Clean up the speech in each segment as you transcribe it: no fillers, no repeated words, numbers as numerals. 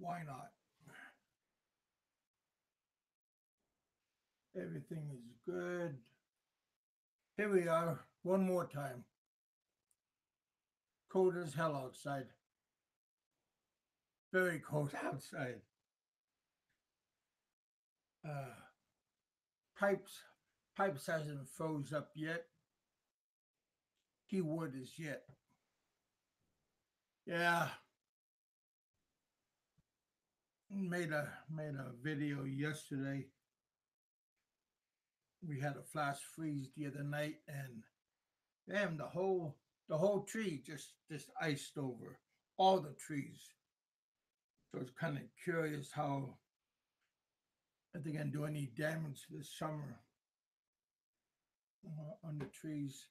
Why not? Everything is good. Here we are, one more time. Cold as hell outside. Very cold outside. Uh, pipes, pipes hasn't froze up yet. He would as yet. Yeah, made a video yesterday. We had a flash freeze the other night, and damn, the whole tree just iced over all the trees. So it's kind of curious how if they can do any damage this summer on the trees.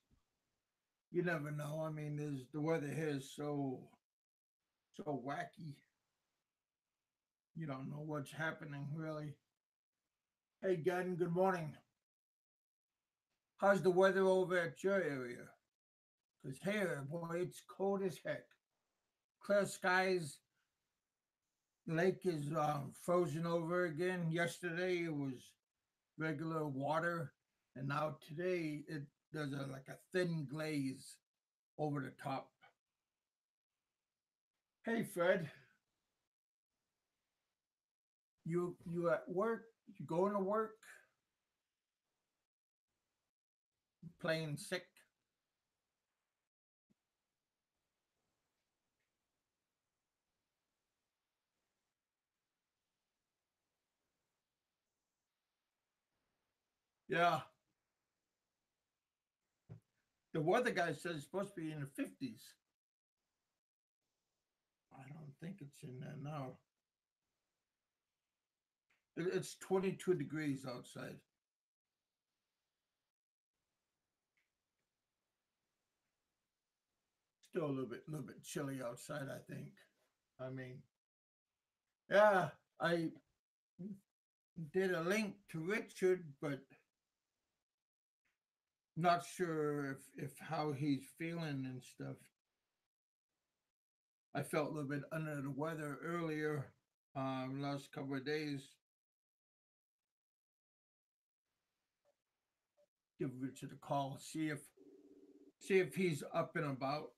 You never know. I mean, there's the weather here is so wacky. You don't know what's happening really. Hey, Gun. Good morning. How's the weather over at your area? Cause here, boy, it's cold as heck. Clear skies. Lake is frozen over again. Yesterday it was regular water, and now today there's like a thin glaze over the top. Hey, Fred, you at work? You going to work? Playing sick? Yeah. The weather guy says it's supposed to be in the 50s. I don't think it's in there now. It's 22 degrees outside. Still little bit chilly outside. I think. I mean, yeah. I did a link to Richard, but not sure if how he's feeling and stuff. I felt a little bit under the weather earlier, last couple of days. Give Richard a call, see if he's up and about.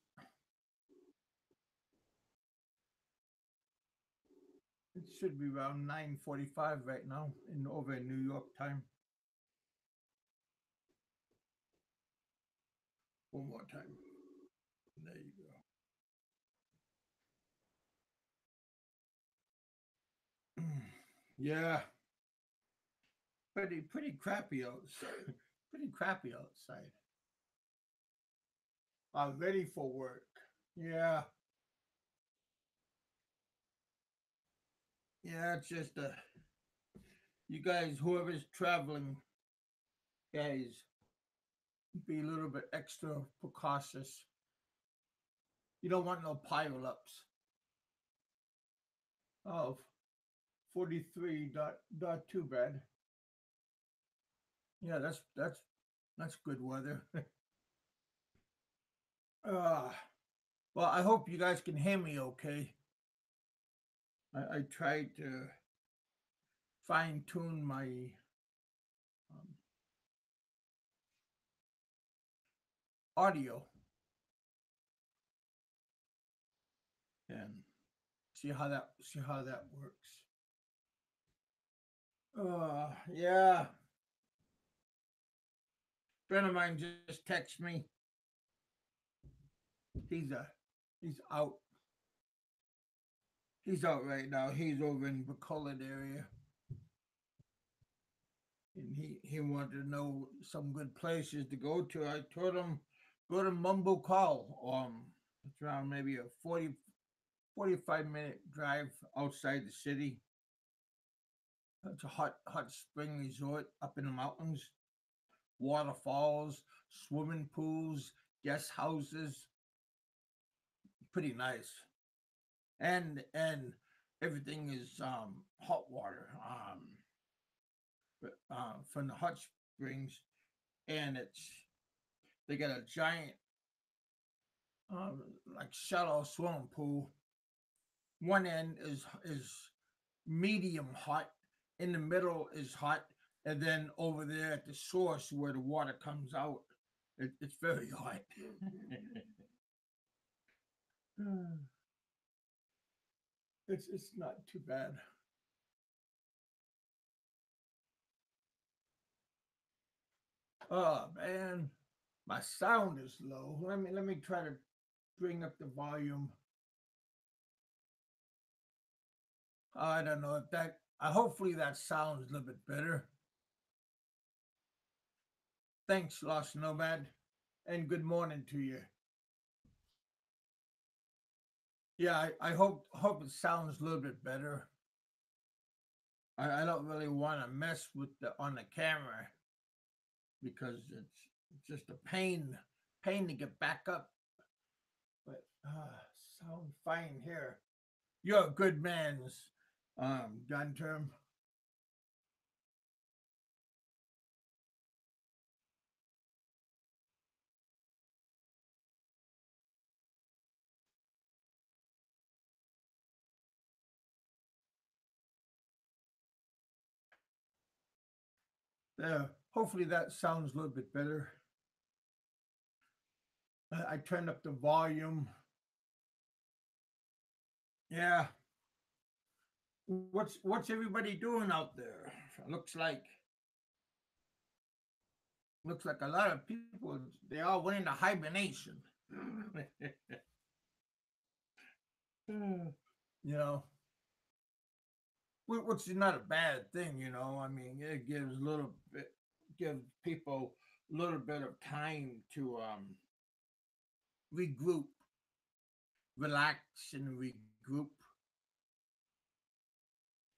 It should be around 9:45 right now in over in New York time. One more time. There you go. Yeah, pretty crappy outside. Pretty crappy outside. I'm ready for work. Yeah, yeah. It's just you guys, whoever's traveling, guys, be a little bit extra precautious. You don't want no pileups. Oh, 43 dot too bad. Yeah, that's good weather. uh, well, I hope you guys can hear me okay. I tried to fine tune my um, audio and see how that works. Yeah, friend of mine just texted me. He's uh he's out. He's out right now. He's over in Bacolod area, and he wanted to know some good places to go to. I told him go to Mumble Call. It's around maybe a 45 minute drive outside the city. It's a hot spring resort up in the mountains, waterfalls, swimming pools, guest houses. Pretty nice, and everything is hot water from the hot springs, and they got a giant um, like shallow swimming pool one end is medium hot, in the middle is hot, and then over there at the source where the water comes out, it's very hot. It's not too bad. Oh man, my sound is low. Let me try to bring up the volume. I don't know if that. Hopefully that sounds a little bit better. Thanks, Lost Nomad, and good morning to you. Yeah, I hope it sounds a little bit better. I don't really want to mess with the on the camera because it's just a pain to get back up. But sound fine here. You're a good man's gun term. There. Hopefully that sounds a little bit better. I turned up the volume. Yeah. What's everybody doing out there? Looks like a lot of people they all went into hibernation. you know, which is not a bad thing. I mean, it gives people a little bit of time to regroup, relax, and regroup.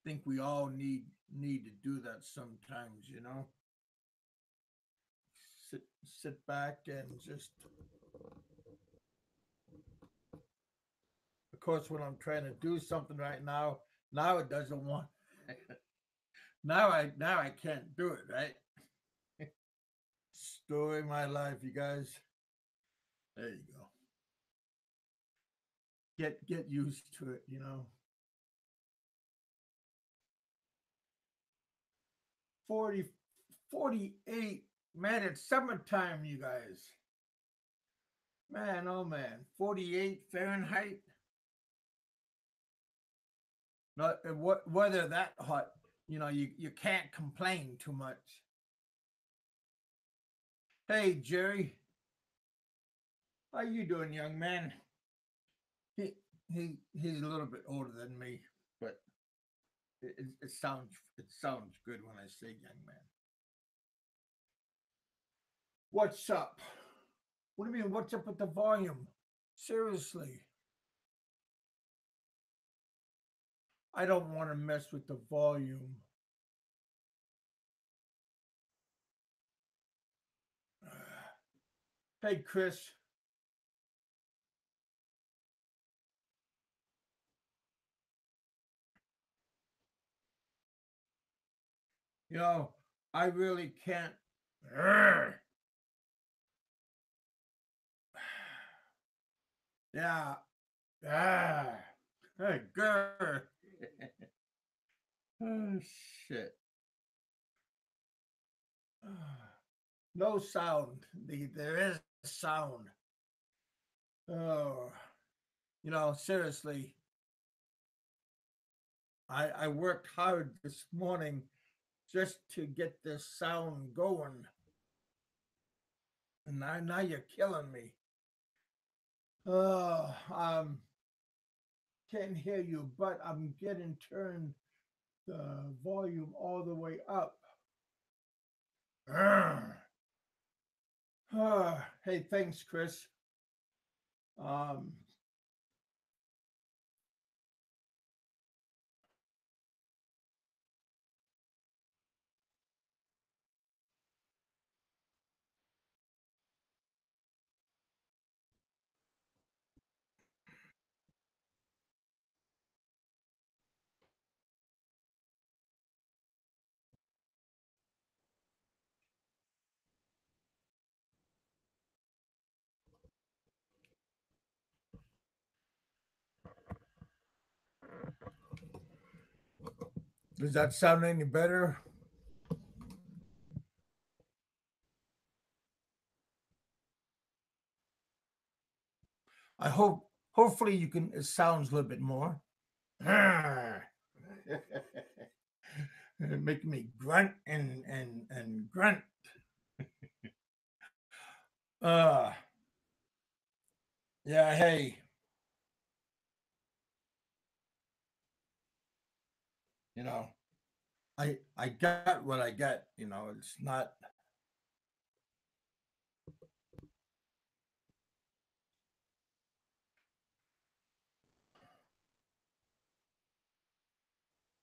Think we all need to do that sometimes. Sit back and just, of course, when I'm trying to do something right now it doesn't want. Now I can't do it, right? Story of my life, you guys. There you go. Get used to it. 40, 48. Man, it's summertime, you guys. Man, oh man. 48 Fahrenheit. Not what weather that hot. You can't complain too much. Hey Jerry, how you doing, young man? He he's a little bit older than me, but it sounds good when I say young man. What's up? What do you mean? What's up with the volume? Seriously, I don't want to mess with the volume. Hey Chris, you know I really can't. Yeah. Ah. Hey, girl. Oh shit. No sound. There is sound. Oh, seriously, I worked hard this morning just to get this sound going, and now you're killing me. Oh, can't hear you, but I'm getting turned the volume all the way up. Hey, thanks, Chris. Um, Does that sound any better? I hope. Hopefully, you can. It sounds a little bit more. Making me grunt and grunt. Uh yeah. Hey, you know, I got what I got. It's not.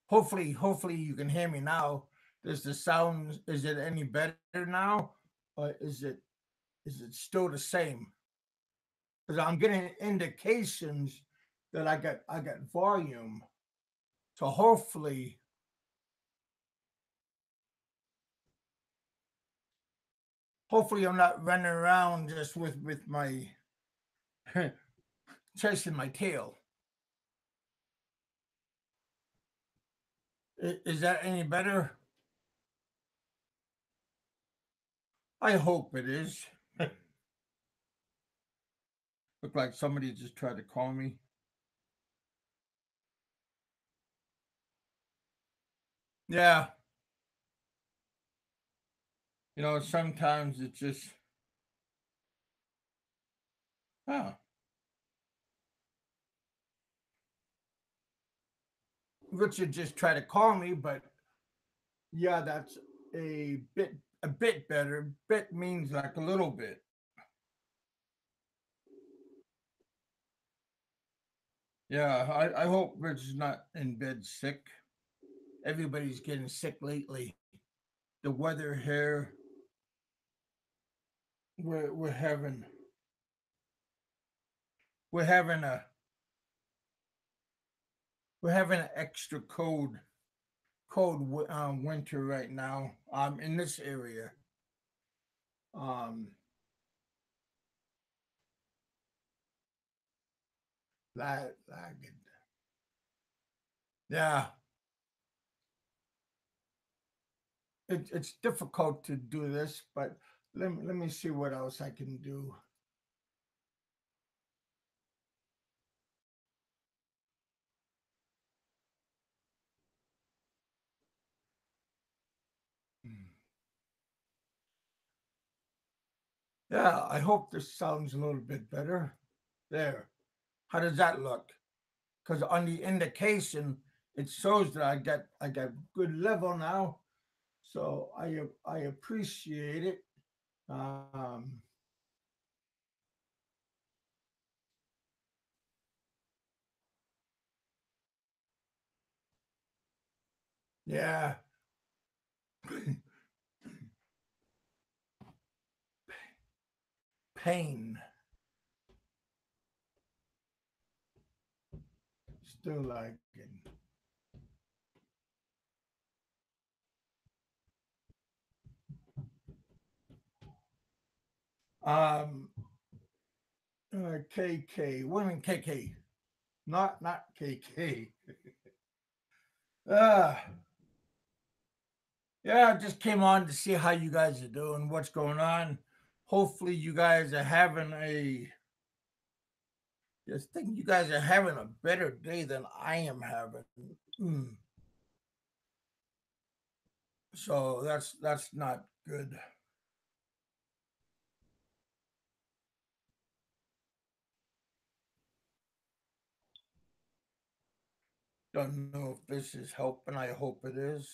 Hopefully, you can hear me now. Does the sound? Is it any better now, or is it still the same? Because I'm getting indications that I got volume. So hopefully I'm not running around just with my chasing my tail. Is that any better? I hope it is. Look like somebody just tried to call me. Yeah, sometimes it just, huh. Richard just tried to call me, but yeah, that's a bit better. Bit means like a little bit. Yeah, I hope Richard's not in bed sick. Everybody's getting sick lately. The weather here, we're having we're having a we're having an extra cold winter right now. In this area. Um, like yeah, it's difficult to do this, but let me see what else I can do. Yeah, I hope this sounds a little bit better. There. How does that look? Because on the indication, it shows that I got good level now. So I appreciate it. Um, yeah, pain. Still like it. Um, KK, women KK, not KK. Uh, yeah, I just came on to see how you guys are doing, what's going on. Hopefully, you guys are having a. Just think you guys are having a better day than I am having. Mm. So that's not good. Don't know if this is helping. I hope it is.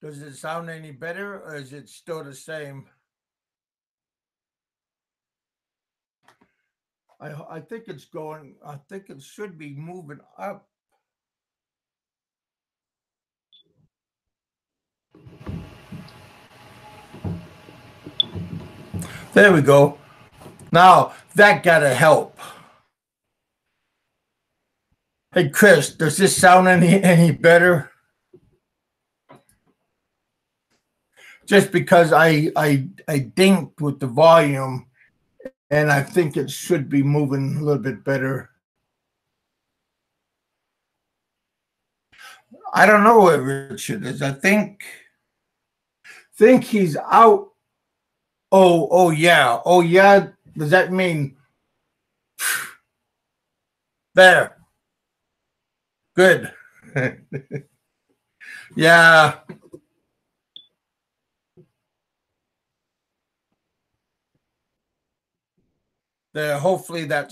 Does it sound any better, or is it still the same? I think it's going. I think it should be moving up. There we go. Now that gotta help. Hey Chris, does this sound any better? Just because I dinked with the volume, and I think it should be moving a little bit better. I don't know where Richard is. I think he's out. Oh yeah. Oh yeah. Does that mean there? Good. Yeah. There. Hopefully that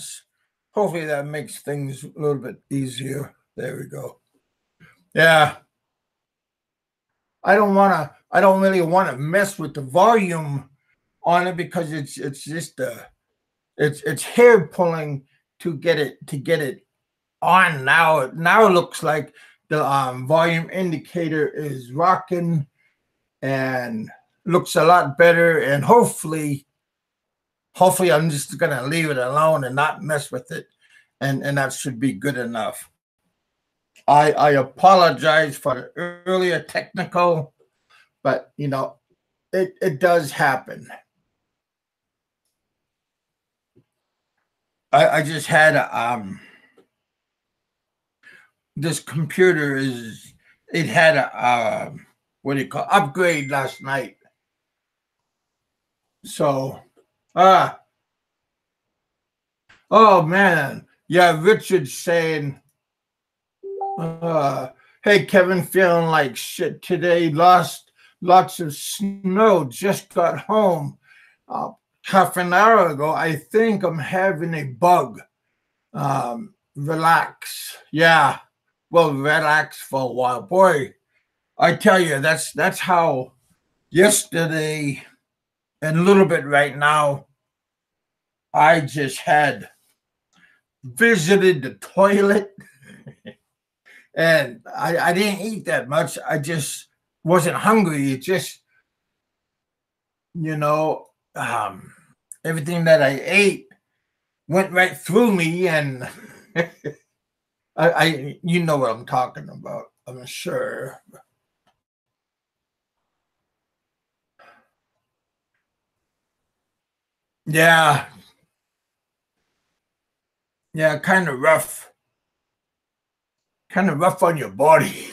makes things a little bit easier. There we go. Yeah. I don't really want to mess with the volume on it because it's just it's hair pulling to get it on now. Now it looks like the volume indicator is rocking and looks a lot better. And hopefully I'm just gonna leave it alone and not mess with it, and that should be good enough. I apologize for the earlier technical, but it does happen. I just had this computer is it had a what do you call upgrade last night. So ah oh man, yeah, Richard's saying uh hey Kevin, feeling like shit today, lost lots of snow, just got home uh, half an hour ago. I think I'm having a bug. Relax. Yeah, well, relax for a while, boy. I tell you, that's how yesterday and a little bit right now. I just had visited the toilet and I didn't eat that much. I just wasn't hungry. It just, you know, um, everything that I ate went right through me, and you know what I'm talking about. I'm sure. Yeah, yeah, kind of rough on your body.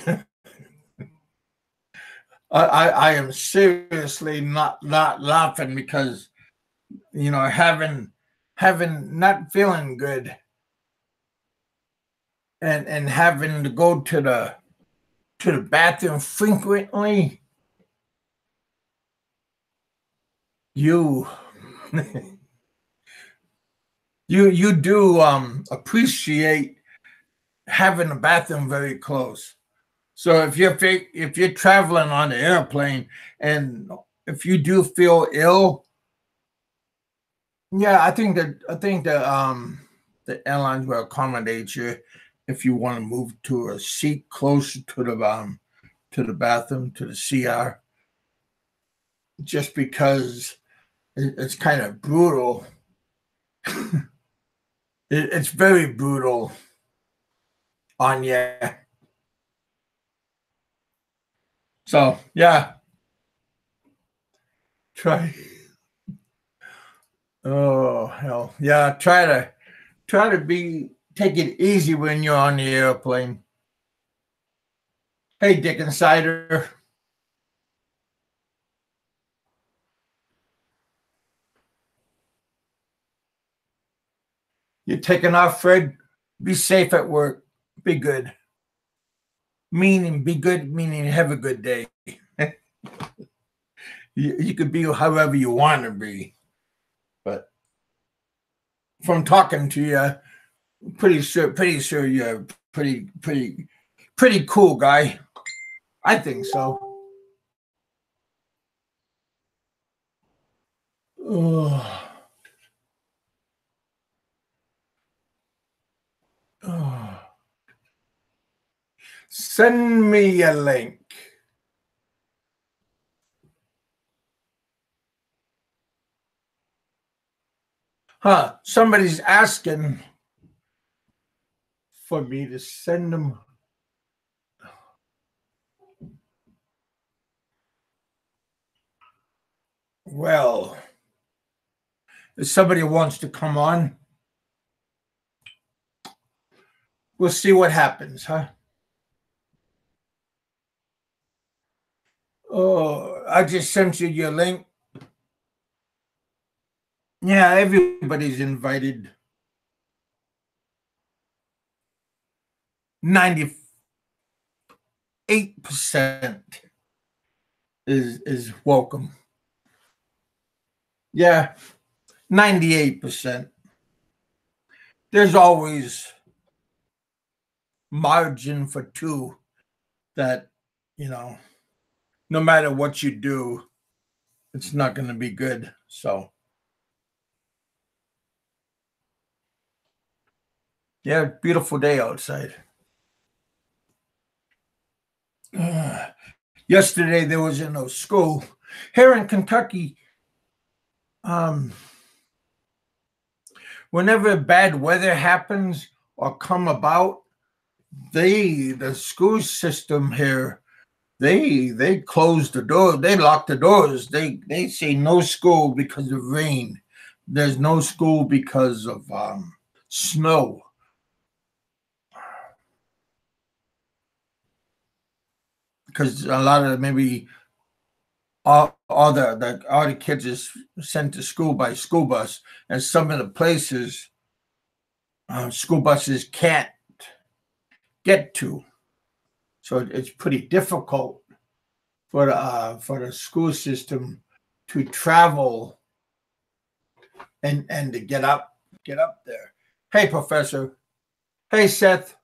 I am seriously not laughing because having not feeling good and having to go to the bathroom frequently, you you do appreciate having a bathroom very close. So if you're traveling on the airplane and if you do feel ill, yeah, I think the airlines will accommodate you if you want to move to a seat closer to the bathroom, to the CR, just because it's kind of brutal. It's very brutal on you. So yeah, try. Oh hell yeah, try to be take it easy when you're on the airplane. Hey, Dick Insider, you're taking off, Fred. Be safe at work. Be good. Meaning, be good. Meaning, have a good day. You could be however you want to be, but from talking to you, pretty sure you're a pretty cool guy. I think so. Oh, oh. Send me a link. Huh? Somebody's asking for me to send them. Well, if somebody wants to come on, we'll see what happens, huh? Oh, I just sent you your link. Yeah, everybody's invited. 98% is welcome. Yeah, 98%. There's always margin for two that, you know, no matter what you do, it's not going to be good. So, yeah, beautiful day outside. Yesterday there was no school here in Kentucky. Um, Whenever bad weather happens or come about, the school system here, they close the door, they lock the doors. They say no school because of rain. There's no school because of snow. Because a lot of maybe all the kids is sent to school by school bus, and some of the places school buses can't get to, so it's pretty difficult for the school system to travel and to get up there. Hey, Professor. Hey, Seth.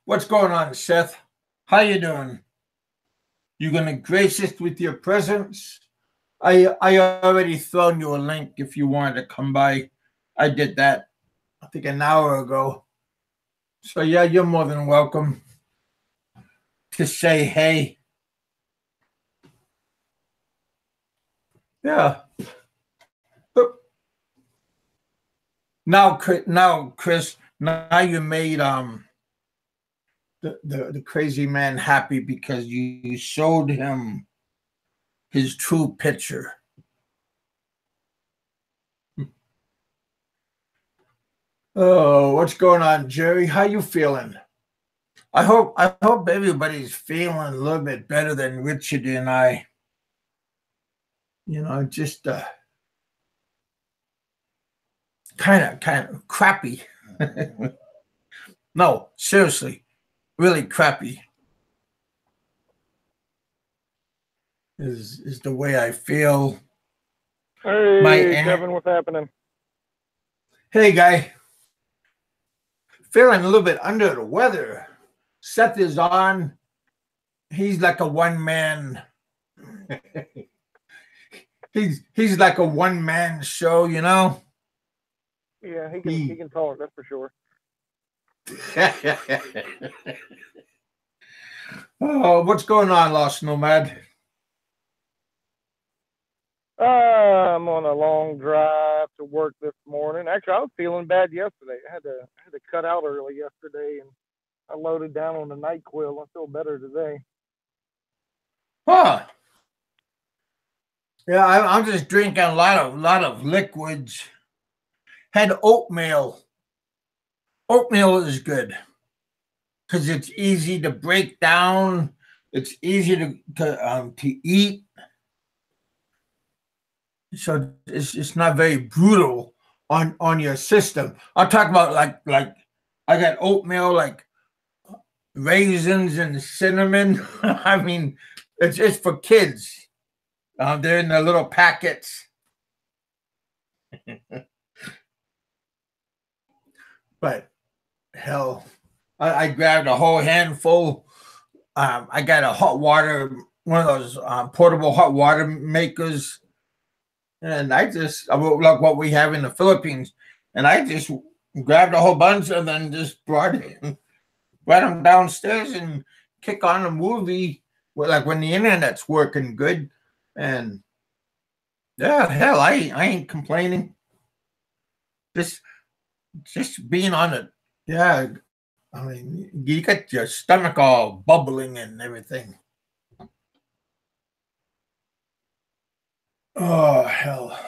What's going on, Seth? How you doing? You gonna grace us with your presence? I already thrown you a link if you wanted to come by. I did that I think an hour ago. So yeah, you're more than welcome to say hey. Yeah. Now, Chris, now you made the crazy man happy because you showed him his true picture. Oh, what's going on, Jerry? How you feeling? I hope everybody's feeling a little bit better than Richard and I. Just kind of crappy. No, seriously, really crappy is the way I feel. Hey, Kevin, what's happening? Hey, guy, feeling a little bit under the weather. Seth is on. He's like a one man. he's like a one man show, you know. Yeah, he can talk, that's for sure. Oh, what's going on, Lost Nomad? I'm on a long drive to work this morning. Actually, I was feeling bad yesterday. I had to cut out early yesterday, and I loaded down on the NyQuil. I feel better today. Huh? Yeah, I'm just drinking a lot of liquids. Had oatmeal. Oatmeal is good because it's easy to break down. It's easy to eat, so it's not very brutal on your system. I'm talking about like I got oatmeal like raisins and cinnamon. I mean, it's for kids. They're in the little packets. But hell, I grabbed a whole handful. I got a hot water, one of those portable hot water makers, and I wrote like what we have in the Philippines, and I just grabbed a whole bunch and then just brought them downstairs and kick on a movie, like when the internet's working good, and yeah, hell, I ain't complaining. Just just being on it. Yeah, I mean, you got your stomach all bubbling and everything. Oh hell.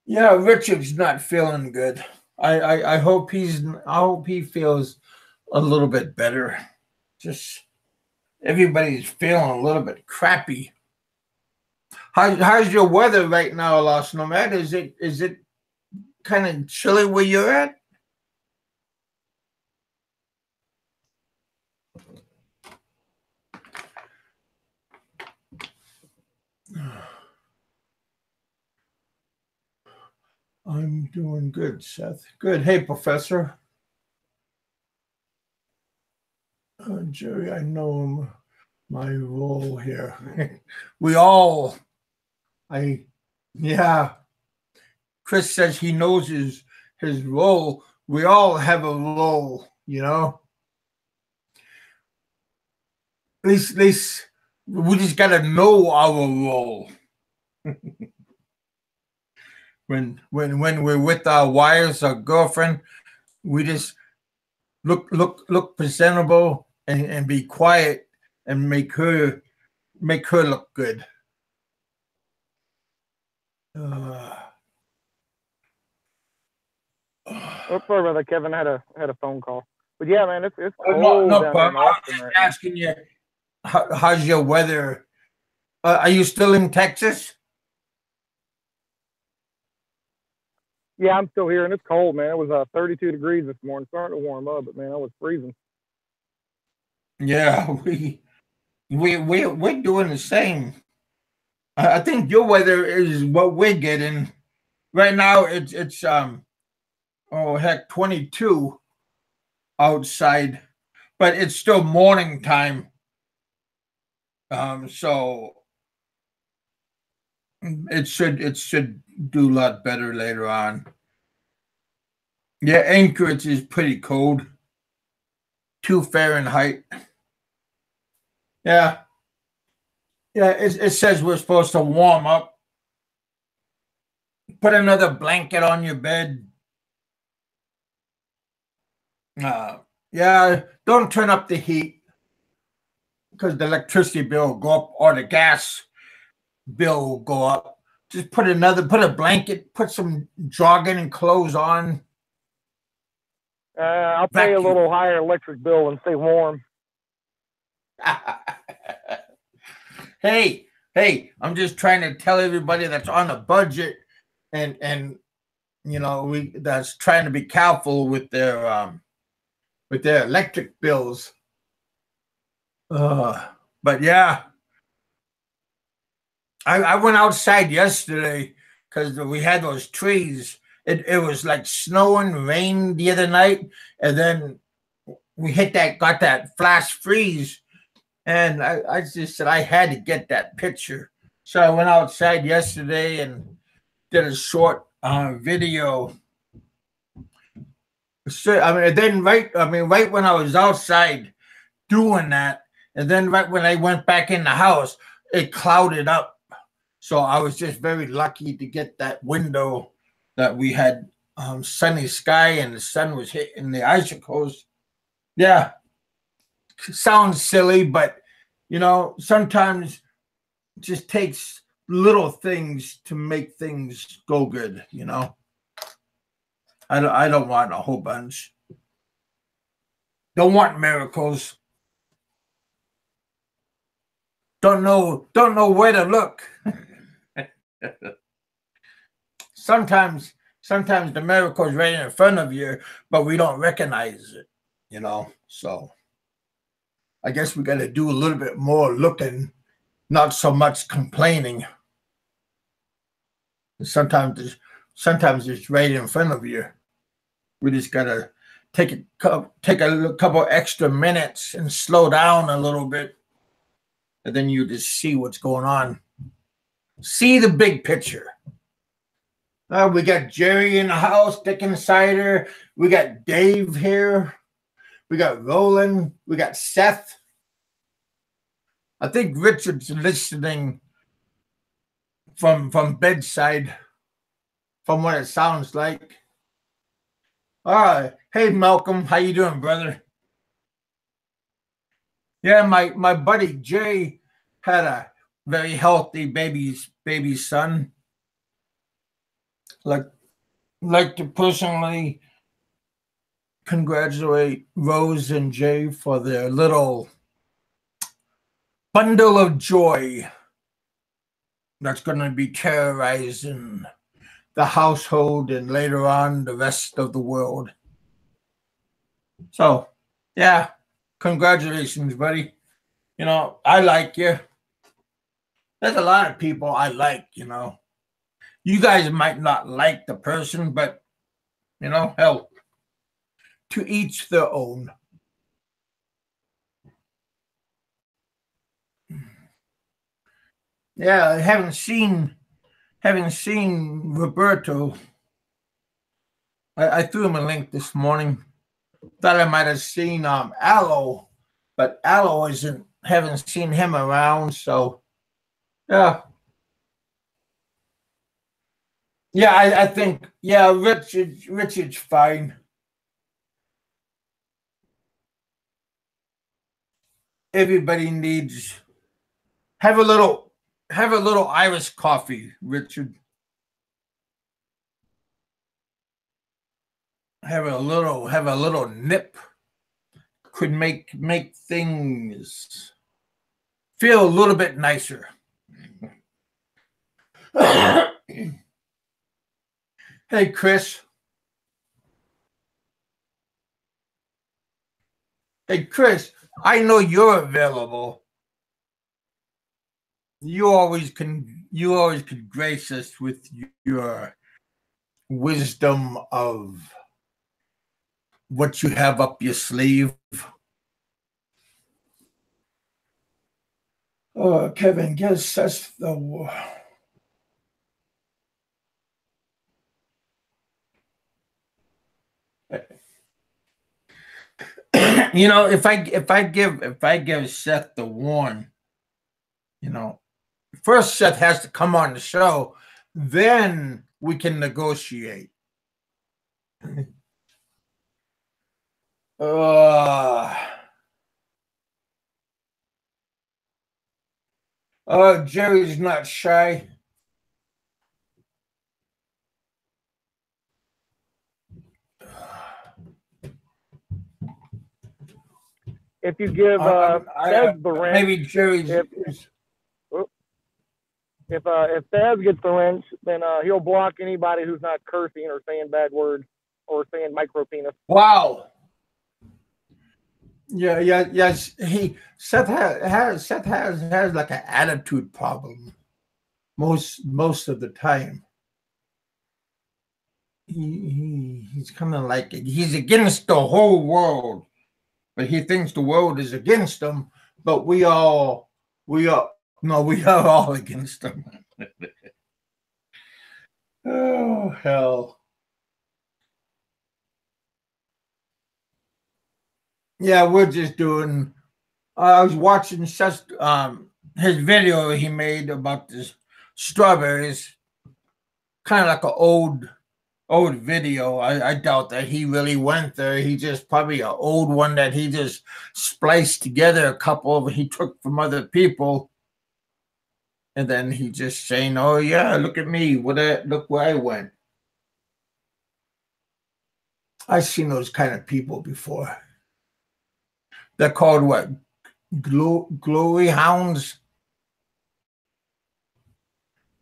Yeah, Richard's not feeling good. I hope he feels a little bit better. Just everybody's feeling a little bit crappy. How's your weather right now, Lost Nomad? Is it kind of chilly where you're at? I'm doing good, Seth. Good. Hey, Professor. Jerry, I know my role here. we all, I, yeah. Chris says he knows his role. We all have a role, you know. At least we just gotta know our role. when we're with our wives or girlfriend, we just look presentable and be quiet and make her look good. Uh, Oh, sorry about that, Kevin. I had a phone call. But yeah, man, it's no, cold no down here problem. in I was Austin just right now. asking you, how's your weather? Are you still in Texas? Yeah, I'm still here, and it's cold, man. It was 32 degrees this morning, starting to warm up, but man, I was freezing. Yeah, we're doing the same. I think your weather is what we're getting right now. It's oh heck 22 outside, but it's still morning time. So it should do a lot better later on. Yeah, Anchorage is pretty cold. 2 Fahrenheit. Yeah, yeah. It says we're supposed to warm up. Put another blanket on your bed. Uh, yeah, don't turn up the heat because the electricity bill will go up or the gas bill will go up. Just put a blanket, put some jogging and clothes on. I'll pay a Vacuum. little higher electric bill and stay warm. hey, I'm just trying to tell everybody that's on a budget and we that's trying to be careful with their electric bills. But yeah, I went outside yesterday because we had those trees. It was like snowing, rain the other night, and then we got that flash freeze, and I just said I had to get that picture. So I went outside yesterday and did a short video. So I mean, then right when I was outside doing that, and then right when I went back in the house, it clouded up. So I was just very lucky to get that window that we had sunny sky and the sun was hitting the icicles. Yeah, sounds silly, but sometimes it just takes little things to make things go good. I don't want a whole bunch. Don't want miracles. Don't know where to look. sometimes the miracle is right in front of you, but we don't recognize it. So I guess we got to do a little bit more looking, not so much complaining. Sometimes it's right in front of you. We just gotta take a couple extra minutes and slow down a little bit, and then you just see what's going on. See the big picture. We got Jerry in the house, Dick Cider. We got Dave here. We got Roland. We got Seth. I think Richard's listening from bedside, from what it sounds like. All right. Hey, Malcolm. How you doing, brother? Yeah, my buddy Jay had a very healthy baby son. Like like to personally congratulate Rose and Jay for their little bundle of joy that's going to be terrorizing the household and later on the rest of the world. So, yeah, congratulations, buddy. I like you. There's a lot of people I like. You guys might not like the person, but, hell, to each their own. Yeah, I haven't seen Roberto. I threw him a link this morning. Thought I might have seen Aloe, but Aloe isn't. Haven't seen him around. So yeah, yeah. I think yeah. Richard's fine. Everybody needs have a little have a little Irish coffee, Richard. Have a little nip. Could make things feel a little bit nicer. Hey, Chris. Hey, Chris. I know you're available. You always could grace us with your wisdom of what you have up your sleeve. Oh, Kevin, guess that's the if I give Seth the one, you know, first Seth has to come on the show, then we can negotiate. Uh, Jerry's not shy. If you give Fez the wrench, Maybe Jerry's. if Fez gets the wrench, then he'll block anybody who's not cursing or saying bad words or saying micro penis. Wow. Yeah, yeah, yes. Seth has like an attitude problem most of the time. He's kind of like he's against the whole world, but he thinks the world is against him. But we all no, we are all against him. Oh hell. Yeah, we're just doing. I was watching his video he made about this strawberries, kind of like an old video. I doubt that he really went there. He just probably an old one that he just spliced together a couple of he took from other people, and then he just saying, "Oh yeah, look at me! Look where I went." I've seen those kind of people before. They're called what? Glory hounds,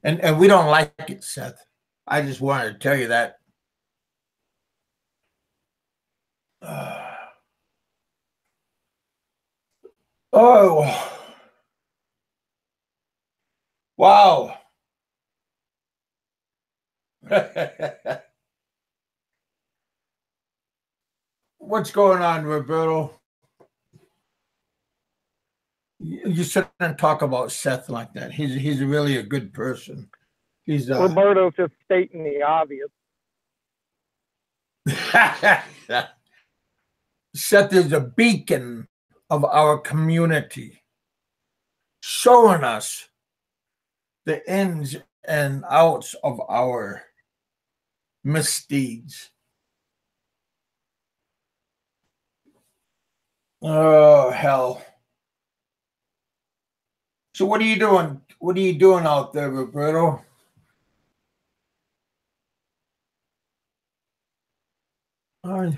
and we don't like it, Seth. I just wanted to tell you that. Oh, wow. What's going on, Roberto? You shouldn't talk about Seth like that. He's really a good person. He's Roberto's just stating the obvious. Seth is a beacon of our community, showing us the ins and outs of our misdeeds. Oh hell! So what are you doing? What are you doing out there, Roberto? Uh,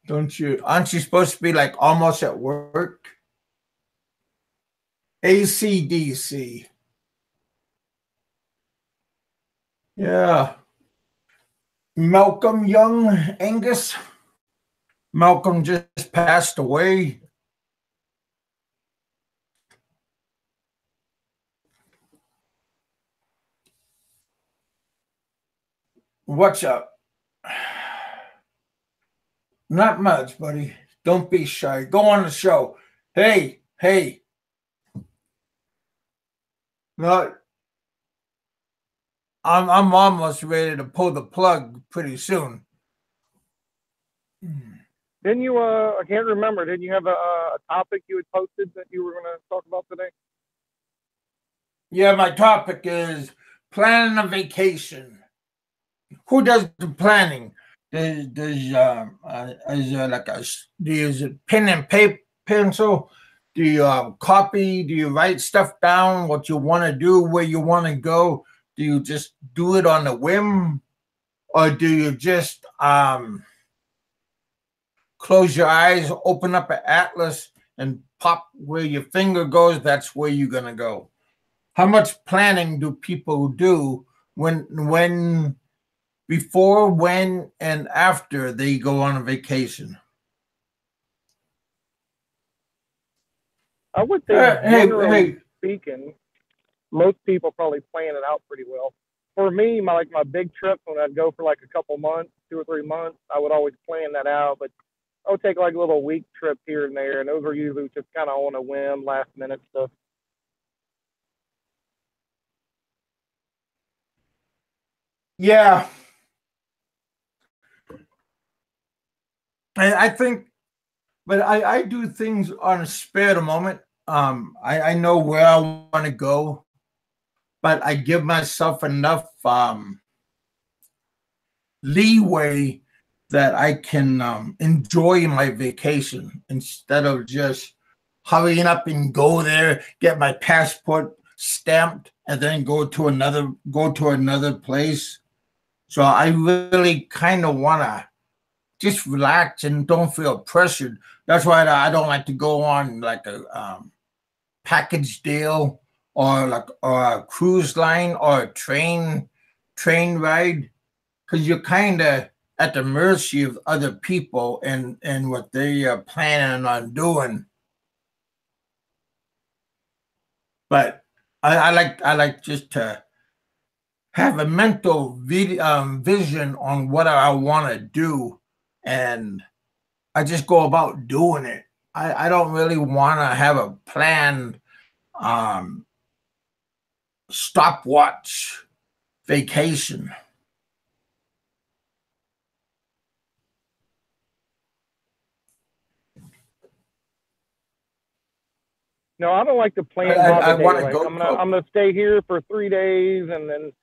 don't you? Aren't you supposed to be like almost at work? ACDC. Yeah. Malcolm Young, Angus. Malcolm just passed away. What's up? Not much, buddy. Don't be shy. Go on the show. Hey, hey. No, I'm almost ready to pull the plug pretty soon. Didn't you? I can't remember. Didn't you have a topic you had posted that you were going to talk about today? Yeah, my topic is planning a vacation. Who does the planning? Is there like do you use a pen and paper pencil? Do you copy? Do you write stuff down? What you want to do? Where you want to go? Do you just do it on a whim, or do you just close your eyes, open up an atlas, and pop where your finger goes? That's where you're gonna go. How much planning do people do when before, when, and after they go on a vacation? I would say, Hey, generally hey, speaking, most people probably plan it out pretty well. For me, my big trips when I'd go for like a couple months, 2 or 3 months, I would always plan that out. But I would take like a little week trip here and there, and those are usually just kind of on a whim, last minute stuff. yeah, I think, but I do things on a spare of the moment. I know where I want to go, but I give myself enough leeway that I can enjoy my vacation instead of just hurrying up and go there, get my passport stamped, and then go to another place. So I really kind of want to just relax and don't feel pressured. That's why I don't like to go on like a package deal or a cruise line or a train ride, because you're kind of at the mercy of other people and what they are planning on doing. But I like just to have a mental vision on what I want to do, and I just go about doing it. I don't really want to have a planned um, stopwatch vacation. No, I don't like to I, plan I, by the I day. want to Like go to. I'm gonna stay here for 3 days, and then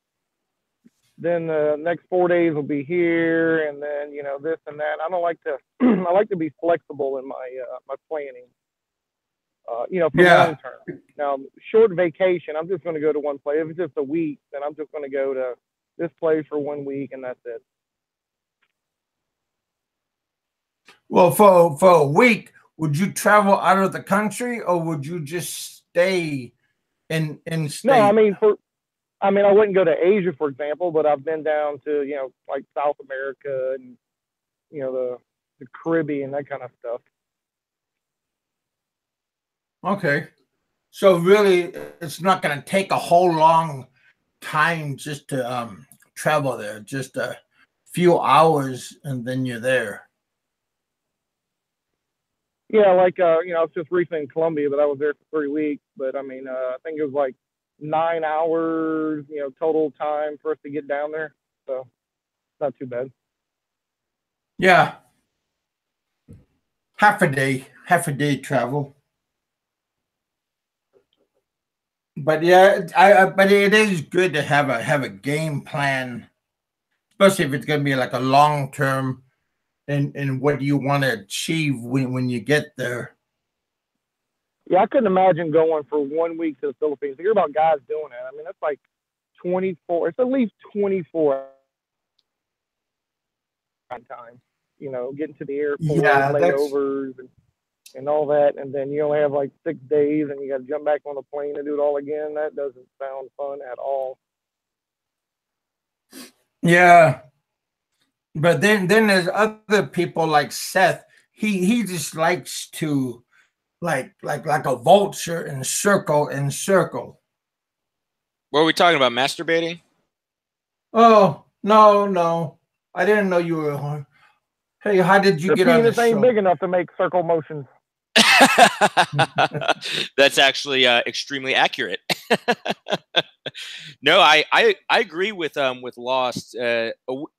the next 4 days will be here, and then this and that. I don't like to. I like to be flexible in my planning. For long Yeah. term. Now, short vacation, I'm just going to go to one place. If it's just a week, then I'm just going to go to this place for 1 week, and that's it. Well, for a week, would you travel out of the country or would you just stay in No, state? I wouldn't go to Asia, for example, but I've been down to like South America and the Caribbean, that kind of stuff. Okay. So really, it's not going to take a whole long time just to travel there. Just a few hours, and then you're there. Yeah, like I was just recently in Colombia, but I was there for 3 weeks. But I think it was like 9 hours, total time for us to get down there. So not too bad. Yeah, half a day travel. But yeah, but it is good to have a game plan, especially if it's going to be like a long term, and what do you want to achieve when you get there. Yeah, I couldn't imagine going for 1 week to the Philippines. You hear about guys doing that. I mean, that's like 24. It's at least 24 time. Getting to the airport, Yeah, that's layovers, and all that, and then you only have like 6 days, and you got to jump back on the plane and do it all again. That doesn't sound fun at all. yeah. But then there's other people like Seth. He just likes to like a vulture and circle and circle. What are we talking about? Masturbating? Oh no, no. I didn't know you were. Hey, how did you The get on the penis ain't big show? enough to make circle motions. That's actually extremely accurate. No, I agree with Lost. A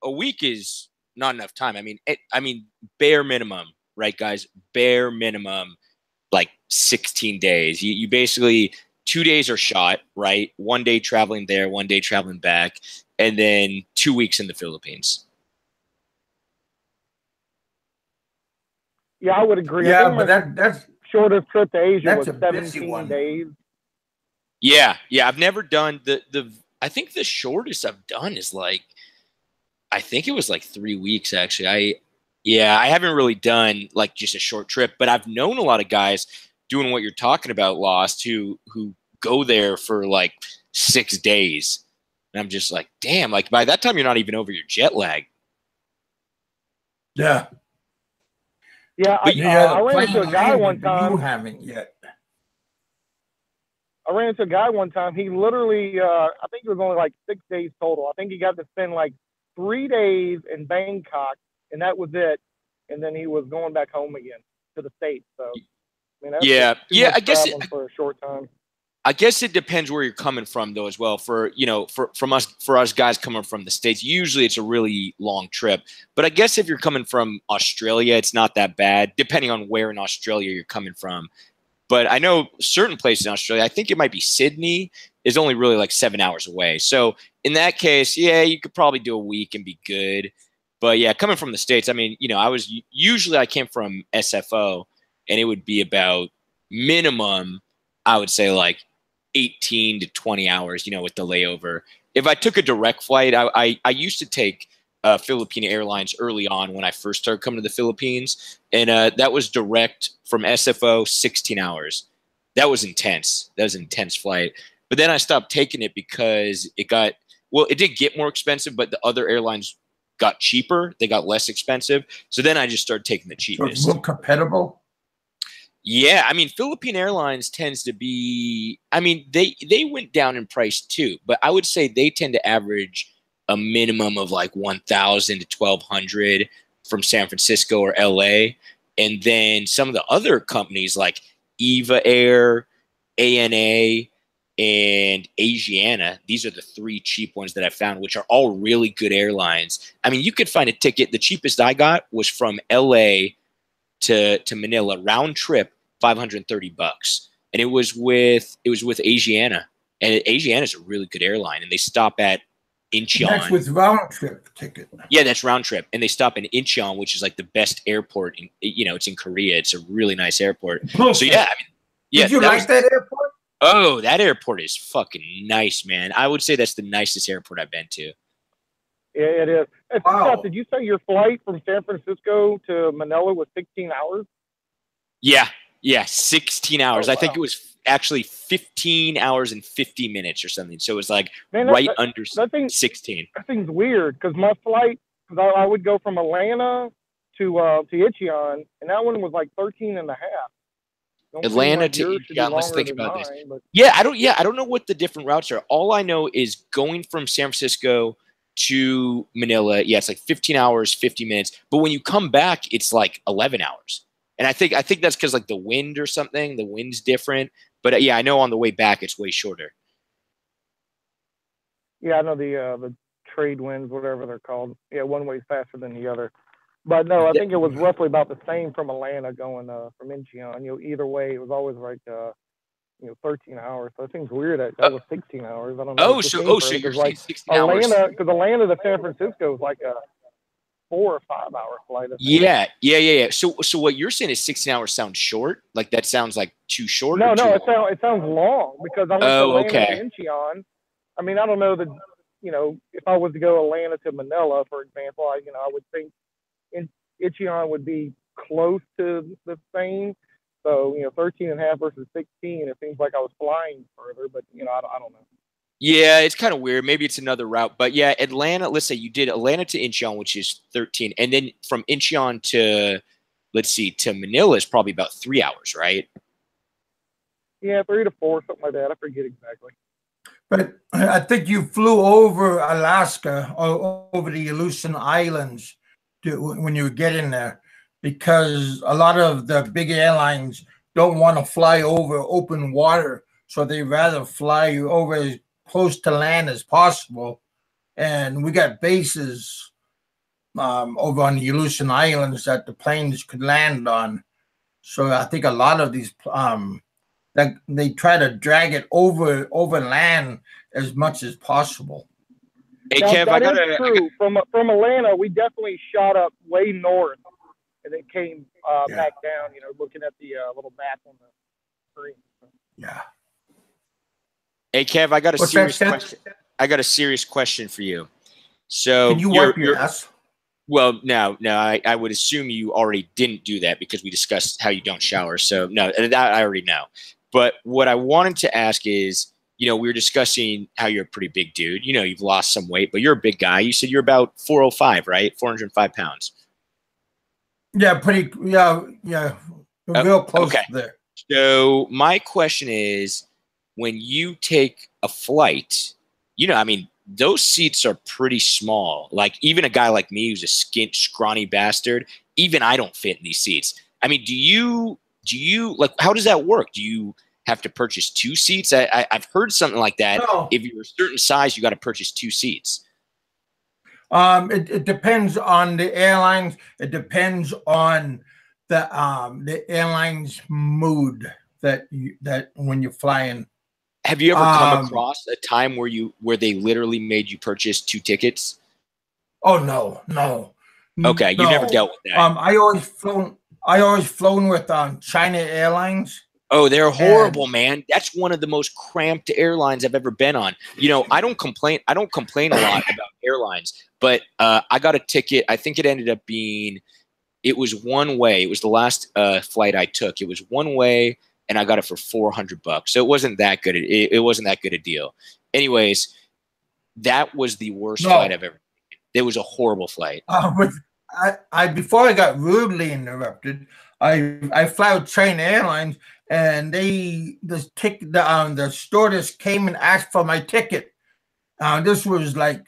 week is not enough time. I mean bare minimum, right, guys? Bare minimum, like 16 days. You basically 2 days are shot, right? 1 day traveling there, 1 day traveling back, and then 2 weeks in the Philippines. Yeah, I would agree. I Yeah, think but my that's shortest trip to Asia that's was a busy 17 one. days. Yeah, yeah. I've never done the. I think the shortest I've done is like, I think it was like 3 weeks actually. I haven't really done like just a short trip, but I've known a lot of guys doing what you're talking about, Lost, who go there for like 6 days. And I'm just like, damn, like by that time you're not even over your jet lag. Yeah, Yeah, But yeah. I The ran into plane a guy one landed, but you time. haven't yet. I ran into a guy one time. He literally, I think it was only like 6 days total. I think he got to spend like 3 days in Bangkok, and that was it. And then he was going back home again to the States. So, I mean, that's just yeah, too yeah, much traveling for a short time. I guess it depends where you're coming from, though, as well. For us guys coming from the States, usually it's a really long trip. But I guess if you're coming from Australia, it's not that bad, depending on where in Australia you're coming from. But I know certain places in Australia, I think it might be Sydney, is only really like 7 hours away. So in that case, yeah, you could probably do a week and be good. But yeah, coming from the States, I mean, I came from SFO, and it would be about minimum, I would say like 18 to 20 hours, with the layover. If I took a direct flight, I used to take Philippine Airlines early on when I first started coming to the Philippines, and that was direct from SFO, 16 hours. That was intense. That was an intense flight. But then I stopped taking it because it did get more expensive, but the other airlines got cheaper. They got less expensive. So then I just started taking the So it's cheapest. more compatible. Yeah, I mean, Philippine Airlines tends to be. I mean, they went down in price too, but I would say they tend to average a minimum of like 1,000 to 1,200 from San Francisco or LA, and then some of the other companies like Eva Air, ANA, and Asiana. These are the three cheap ones that I found, which are all really good airlines. I mean, you could find a ticket. The cheapest I got was from LA to Manila round trip, $530, and it was with Asiana, and Asiana is a really good airline, and they stop at That's Incheon. with round trip ticket. Yeah, that's round trip, and they stop in Incheon, which is like the best airport. It's in Korea. It's a really nice airport. So Perfect. yeah, yeah, Did you that like was. that airport? Oh, that airport is fucking nice, man. I would say that's the nicest airport I've been to. Yeah, it is. And Scott, Wow. did you say your flight from San Francisco to Manila was 16 hours? Yeah, yeah, 16 Oh, hours. I think it wow. was actually 15 hours and 50 minutes or something. So it was like Man, right under that thing 16. that thing's weird because my flight, because I would go from Atlanta to Incheon, and that one was like 13 and a half. Don't seem Atlanta like to yours should be Incheon. Let's longer think than about this. mine, but Yeah, I don't know what the different routes are. All I know is going from San Francisco to Manila, yeah, it's like 15 hours, 50 minutes. But when you come back, it's like 11 hours. And I think that's because like the wind or something. The wind's different. But yeah, I know on the way back it's way shorter. yeah, I know the trade winds, whatever they're called. Yeah, one way's faster than the other. But no, I think it was roughly about the same from Atlanta going from Incheon. Either way, it was always like 13 hours. So it seems weird that was 16 hours. I don't know. It just seems So further you're because saying like 16 hours. Atlanta to San Francisco is like 4 or 5 hour flight. I think. Yeah. So what you're saying is 16 hours sounds short? Like that sounds like too short No, or too no, long? it sounds long because I went to Oh, Atlanta to okay. Incheon. I mean, I don't know that, if I was to go Atlanta to Manila, for example, I would think Incheon would be close to the same. So, 13 and a half versus 16, it seems like I was flying further, but, I don't know. Yeah, it's kind of weird. Maybe it's another route. But yeah, Atlanta, let's say you did Atlanta to Incheon, which is 13. And then from Incheon to, let's see, to Manila is probably about 3 hours, right? Yeah, 3 to 4, something like that. I forget exactly. But I think you flew over Alaska or over the Aleutian Islands when you were getting there, because a lot of the big airlines don't want to fly over open water, so they rather fly over as close to land as possible. And we got bases over on the Aleutian Islands that the planes could land on. So I think a lot of these that they try to drag it over land as much as possible. Hey, Now, Kev, that is true. From Atlanta, we definitely shot up way north and then came back down, looking at the little map on the screen. Yeah. Hey, Kev, I got a What's serious that, question. I got a serious question for you. So can you wipe your ass? Well, no, I would assume you already didn't do that because we discussed how you don't shower. So no, that I already know. But what I wanted to ask is, we were discussing how you're a pretty big dude. You've lost some weight, but you're a big guy. You said you're about 405, right? 405 pounds. Yeah, pretty. Yeah, real close okay. there. So my question is, when you take a flight, I mean, those seats are pretty small. Like even a guy like me who's a scrawny bastard, even I don't fit in these seats. I mean, do you like, how does that work? Do you have to purchase 2 seats? I've heard something like that. No. If you're a certain size, you got to purchase 2 seats. It depends on the airlines. It depends on the airline's mood that when you're flying. Have you ever come across a time where they literally made you purchase 2 tickets? Oh no. Okay, you've never dealt with that. I always flown with China Airlines. Oh, they're horrible, man. That's one of the most cramped airlines I've ever been on. I don't complain a lot about airlines, but I got a ticket. I think it ended up being, it was one way. It was the last flight I took. It was one way, and I got it for $400. So it wasn't that good. It wasn't that good a deal. Anyways, that was the worst flight I've ever taken. It was a horrible flight. But I before I got rudely interrupted, I fly with China Airlines, and the stewardess came and asked for my ticket. This was like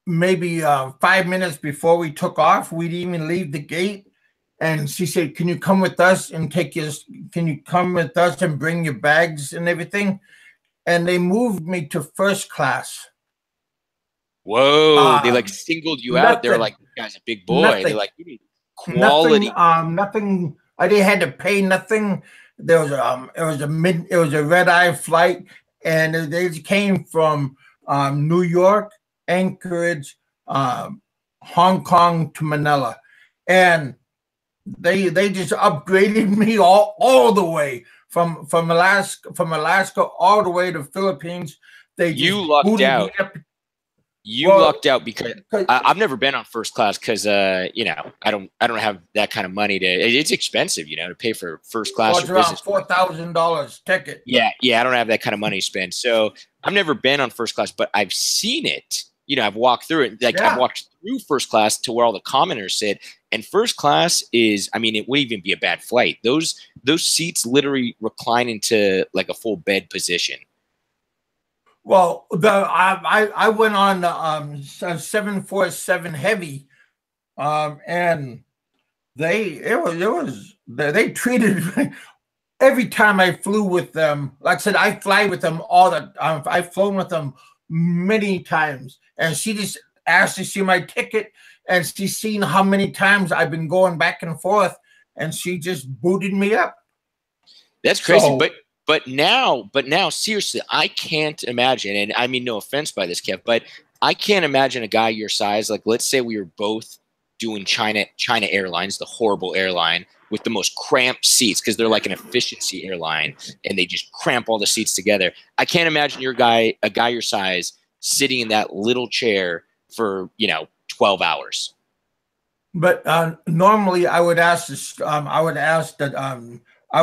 maybe 5 minutes before we took off. We didn't even leave the gate, and she said, "Can you come with us and Can you come with us and bring your bags and everything?" And they moved me to first class. Whoa! They like singled you out. They're like, "This guy's a big boy." Nothing, They're like, "You need quality." Nothing. I didn't had to pay nothing. There was it was a red eye flight, and they came from New York, Anchorage, Hong Kong to Manila, and they just upgraded me all the way from Alaska all the way to Philippines. You lucked out. You lucked out because I've never been on first class because I don't have that kind of money to. It's expensive, to pay for first class. It's around $4,000 ticket. Yeah, I don't have that kind of money to spend. So I've never been on first class, but I've seen it. I've walked through it. I've walked through first class to where all the commoners sit, and first class is. I mean, it wouldn't even be a bad flight. Those seats literally recline into like a full bed position. Well, I went on the 747 heavy, and they treated me every time I flew with them. Like I said, I fly with them all the I've flown with them many times, and she just asked to see my ticket, and she's seen how many times I've been going back and forth, and she just booted me up. That's crazy, but But now, seriously, I can't imagine, and I mean no offense by this, Kev, but I can't imagine a guy your size. Like, let's say we were both doing China Airlines, the horrible airline with the most cramped seats because they're like an efficiency airline and they just cramp all the seats together. I can't imagine a guy your size sitting in that little chair for 12 hours. But normally, I would ask this. I would ask that. I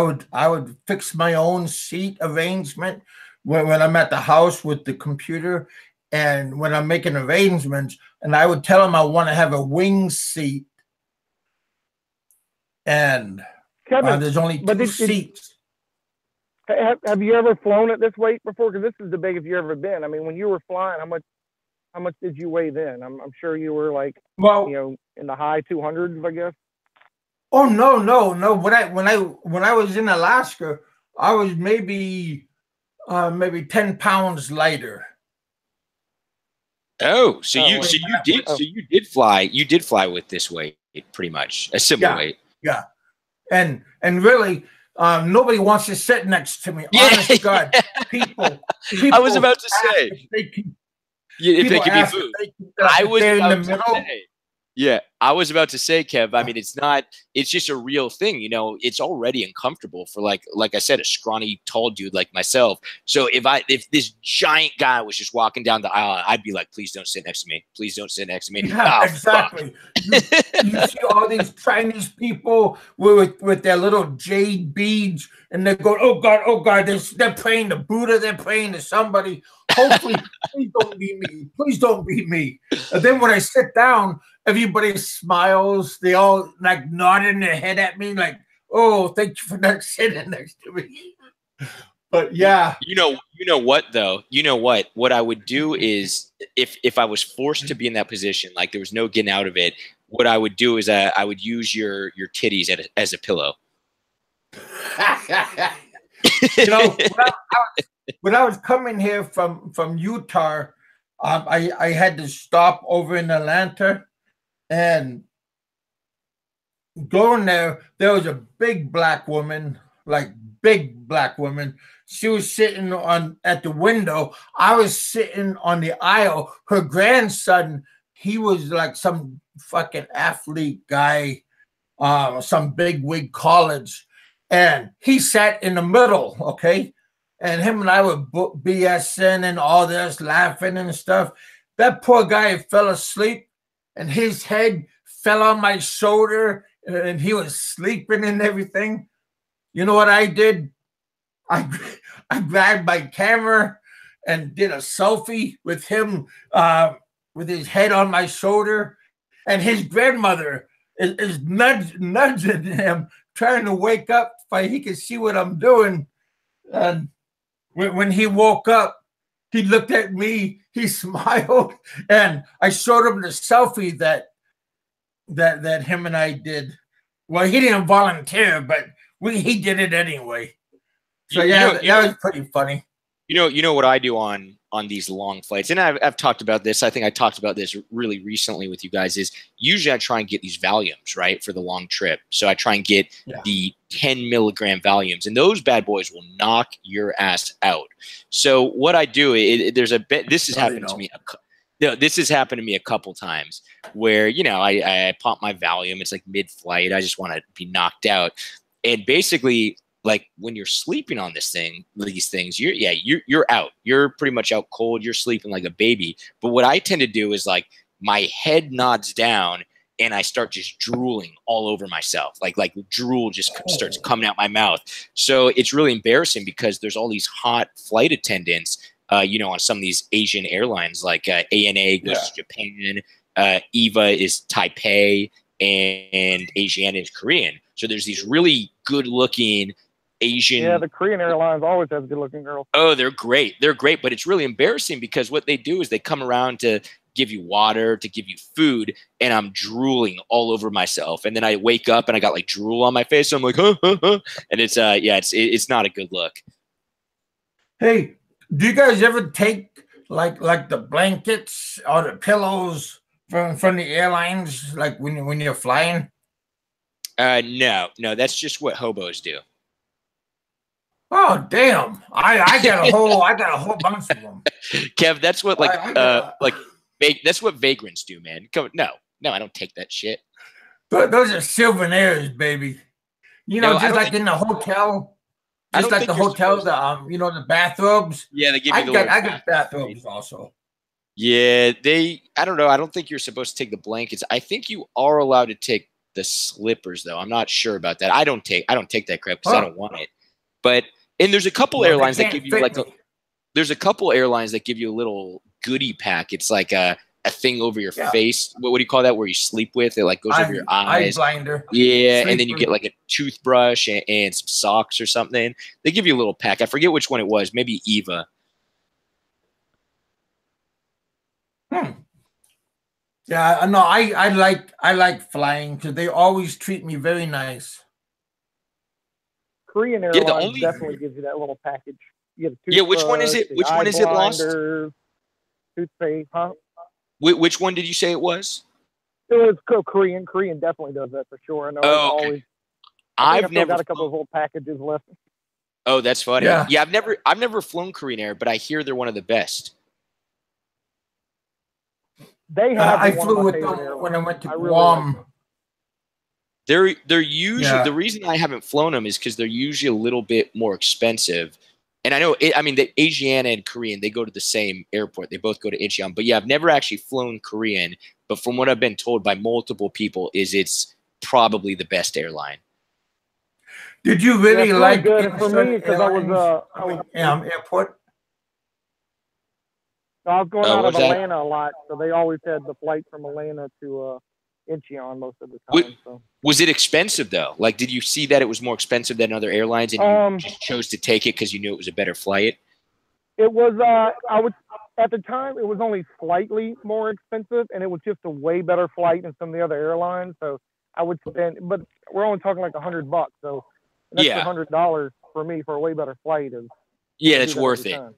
would fix my own seat arrangement when I'm at the house with the computer, and when I'm making arrangements, and I would tell them I want to have a wing seat, and Kevin, there's only two seats. Have you ever flown at this weight before? Because this is the biggest you've ever been. I mean, when you were flying, how much did you weigh then? I'm sure you were like, in the high 200s, I guess. Oh no. When I was in Alaska, I was maybe 10 pounds lighter. Oh, so you did fly with this weight, pretty much a similar weight. Yeah, and really, nobody wants to sit next to me. Honest to God, people. I was about to say if they can be food. I was in the middle. Yeah, I was about to say, Kev, I mean, it's just a real thing. It's already uncomfortable for like I said, a scrawny, tall dude like myself. So if this giant guy was just walking down the aisle, I'd be like, please don't sit next to me. Please don't sit next to me. Yeah, exactly. You see all these Chinese people with their little jade beads, and they go, oh God, they're praying to Buddha, they're praying to somebody. Hopefully, please don't be me. Please don't be me. And then when I sit down, everybody smiles. They all like nodding their head at me, like, "Oh, thank you for not sitting next to me." But yeah, you know what though? You know what? What I would do is, if I was forced to be in that position, like there was no getting out of it, what I would do is I would use your titties as a pillow. When I was coming here from Utah, I had to stop over in Atlanta, and going there was a big black woman, like big black woman. She was sitting at the window. I was sitting on the aisle. Her grandson, he was like some fucking athlete guy, some big wig college, and he sat in the middle, okay? And him and I were BSing and all this, laughing and stuff. That poor guy fell asleep, and his head fell on my shoulder, and he was sleeping and everything. You know what I did? I grabbed my camera and did a selfie with him, with his head on my shoulder, and his grandmother is nudging him, trying to wake up so he can see what I'm doing. And when he woke up, he looked at me, he smiled, and I showed him the selfie that him and I did. Well, he didn't volunteer, but he did it anyway. So that was pretty funny. You know what I do on these long flights, and I've talked about this. I think I talked about this really recently with you guys. Is usually I try and get these Valiums, right, for the long trip. So I try and get the 10 milligram Valiums, and those bad boys will knock your ass out. So what I do, there's a bit. This has happened to me. This has happened to me a couple times where I pop my Valium. It's like mid-flight. I just want to be knocked out, and basically, like when you're sleeping on these things, you're out. You're pretty much out cold. You're sleeping like a baby. But what I tend to do is like my head nods down and I start just drooling all over myself. Like drool just starts coming out my mouth. So it's really embarrassing because there's all these hot flight attendants, on some of these Asian airlines, like ANA goes to Japan, EVA is Taipei, and Asiana is Korean. So there's these really good looking Asian. Yeah, the Korean airlines always have good looking girls. Oh, they're great. They're great. But it's really embarrassing because what they do is they come around to give you water, to give you food, and I'm drooling all over myself. And then I wake up and I got like drool on my face. So I'm like, huh. And it's not a good look. Hey, do you guys ever take like the blankets or the pillows from the airlines, like when you're flying? No, that's just what hobos do. Oh damn! I got a whole bunch of them. Kev, that's what I that's what vagrants do, man. No, I don't take that shit. those are souvenirs, baby. You know, No, just like in the hotel, I just don't like think the you're hotel, supposed to. the bathrobes. Yeah, they give you the little I got bathroom, right? bathrobes also. Yeah, I don't know. I don't think you're supposed to take the blankets. I think you are allowed to take the slippers though. I'm not sure about that. I don't take that crap because I Huh? don't want it. But and there's a couple Well, they airlines that can't give you fit like me. there's a couple airlines that give you a little goodie pack. It's like a thing over your Yeah, face. What do you call that? Where you sleep with it, like goes over your eye eyes. blinder, Yeah, and then you sleeper. get like a toothbrush and some socks or something. They give you a little pack. I forget which one it was. Maybe Eva. Hmm. Yeah, no, I like flying because they always treat me very nice. Korean Yeah, the Airlines only definitely gives you that little package. You get a yeah. Which one is toothbrush, it? the Which eye one is it lost? blinders, toothpaste, huh? Which one did you say it was? It was Korean. Korean definitely does that for sure. I know it Oh, okay. always. I think I I've still never got a couple flown. of old packages left. Oh, that's funny. Yeah, Yeah, I've never flown Korean Air, but I hear they're one of the best. They have I been one of flew my with them favorite when I airlines. went to I really like Guam. them. They're usually the Yeah. reason I haven't flown them is because they're usually a little bit more expensive. And I know, I mean, the Asiana and Korean, they go to the same airport. They both go to Incheon. But yeah, I've never actually flown Korean. But from what I've been told by multiple people, is it's probably the best airline. Did you Yeah, really it's really like good. And for Incheon me, because Airlines? I was Airport. going What out of was that? Atlanta a lot, so they always had the flight from Atlanta to Incheon most of the Wa- time. So Was it expensive though? Like, did you see that it was more expensive than other airlines, and you just chose to take it because you knew it was a better flight? it was I would at the time it was only slightly more expensive, and it was just a way better flight than some of the other airlines. So I would spend, but we're only talking like $100. So an extra Yeah, $100 for me for a way better flight is I yeah, would do it's that every worth it. time.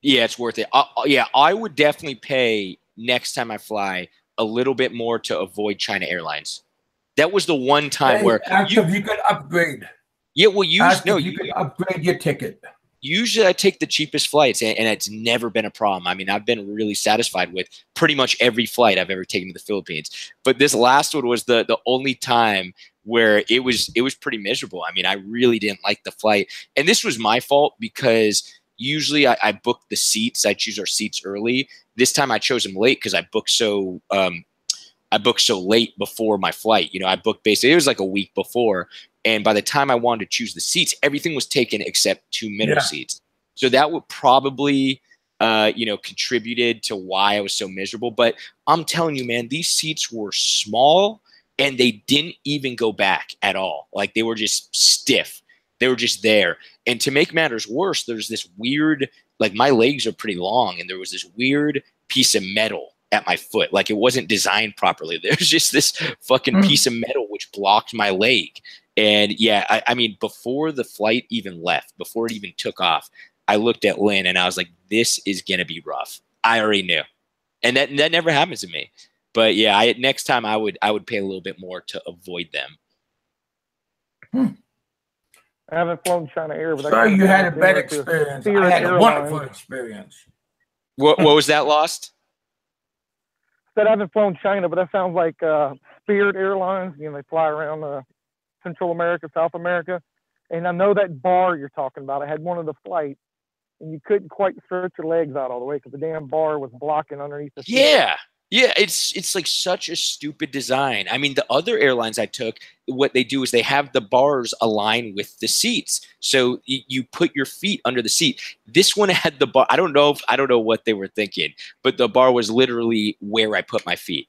Yeah, it's worth it. Yeah, I would definitely pay next time I fly a little bit more to avoid China Airlines. That was the one time Hey, where ask if you could upgrade. yeah, well, Ask if you could upgrade your ticket. usually I take the cheapest flights, and it's never been a problem. I mean, I've been really satisfied with pretty much every flight I've ever taken to the Philippines. But this last one was the only time where it was pretty miserable. I mean, I really didn't like the flight, and this was my fault because usually I book the seats. I choose our seats early. This time I chose them late because I booked so late before my flight. You know, I booked basically, it was like a week before. And by the time I wanted to choose the seats, everything was taken except two middle Yeah. seats. So that would probably, contributed to why I was so miserable. But I'm telling you, man, these seats were small and they didn't even go back at all. Like they were just stiff. They were just there. And to make matters worse, there's this weird, like my legs are pretty long, and there was this weird piece of metal at my foot. Like it wasn't designed properly. There's just this fucking Hmm. piece of metal which blocked my leg. And yeah, I mean, before the flight even left, before it even took off, I looked at Lynn and I was like, this is gonna be rough. I already knew. And that never happens to me. But yeah, next time I would pay a little bit more to avoid them. Hmm. I haven't flown China Air, but that Sorry, kind you of had sounds a bad similar to experience. I Spirit had a wonderful Airlines. experience. What was that lost? Said I haven't flown China, but that sounds like Spirit Airlines. You know, they fly around Central America, South America, and I know that bar you're talking about. I had one of the flights, and you couldn't quite stretch your legs out all the way because the damn bar was blocking underneath the seat. Yeah. Yeah, it's like such a stupid design. I mean, the other airlines I took, what they do is they have the bars align with the seats. So you put your feet under the seat. This one had the bar. I don't know what they were thinking, but the bar was literally where I put my feet.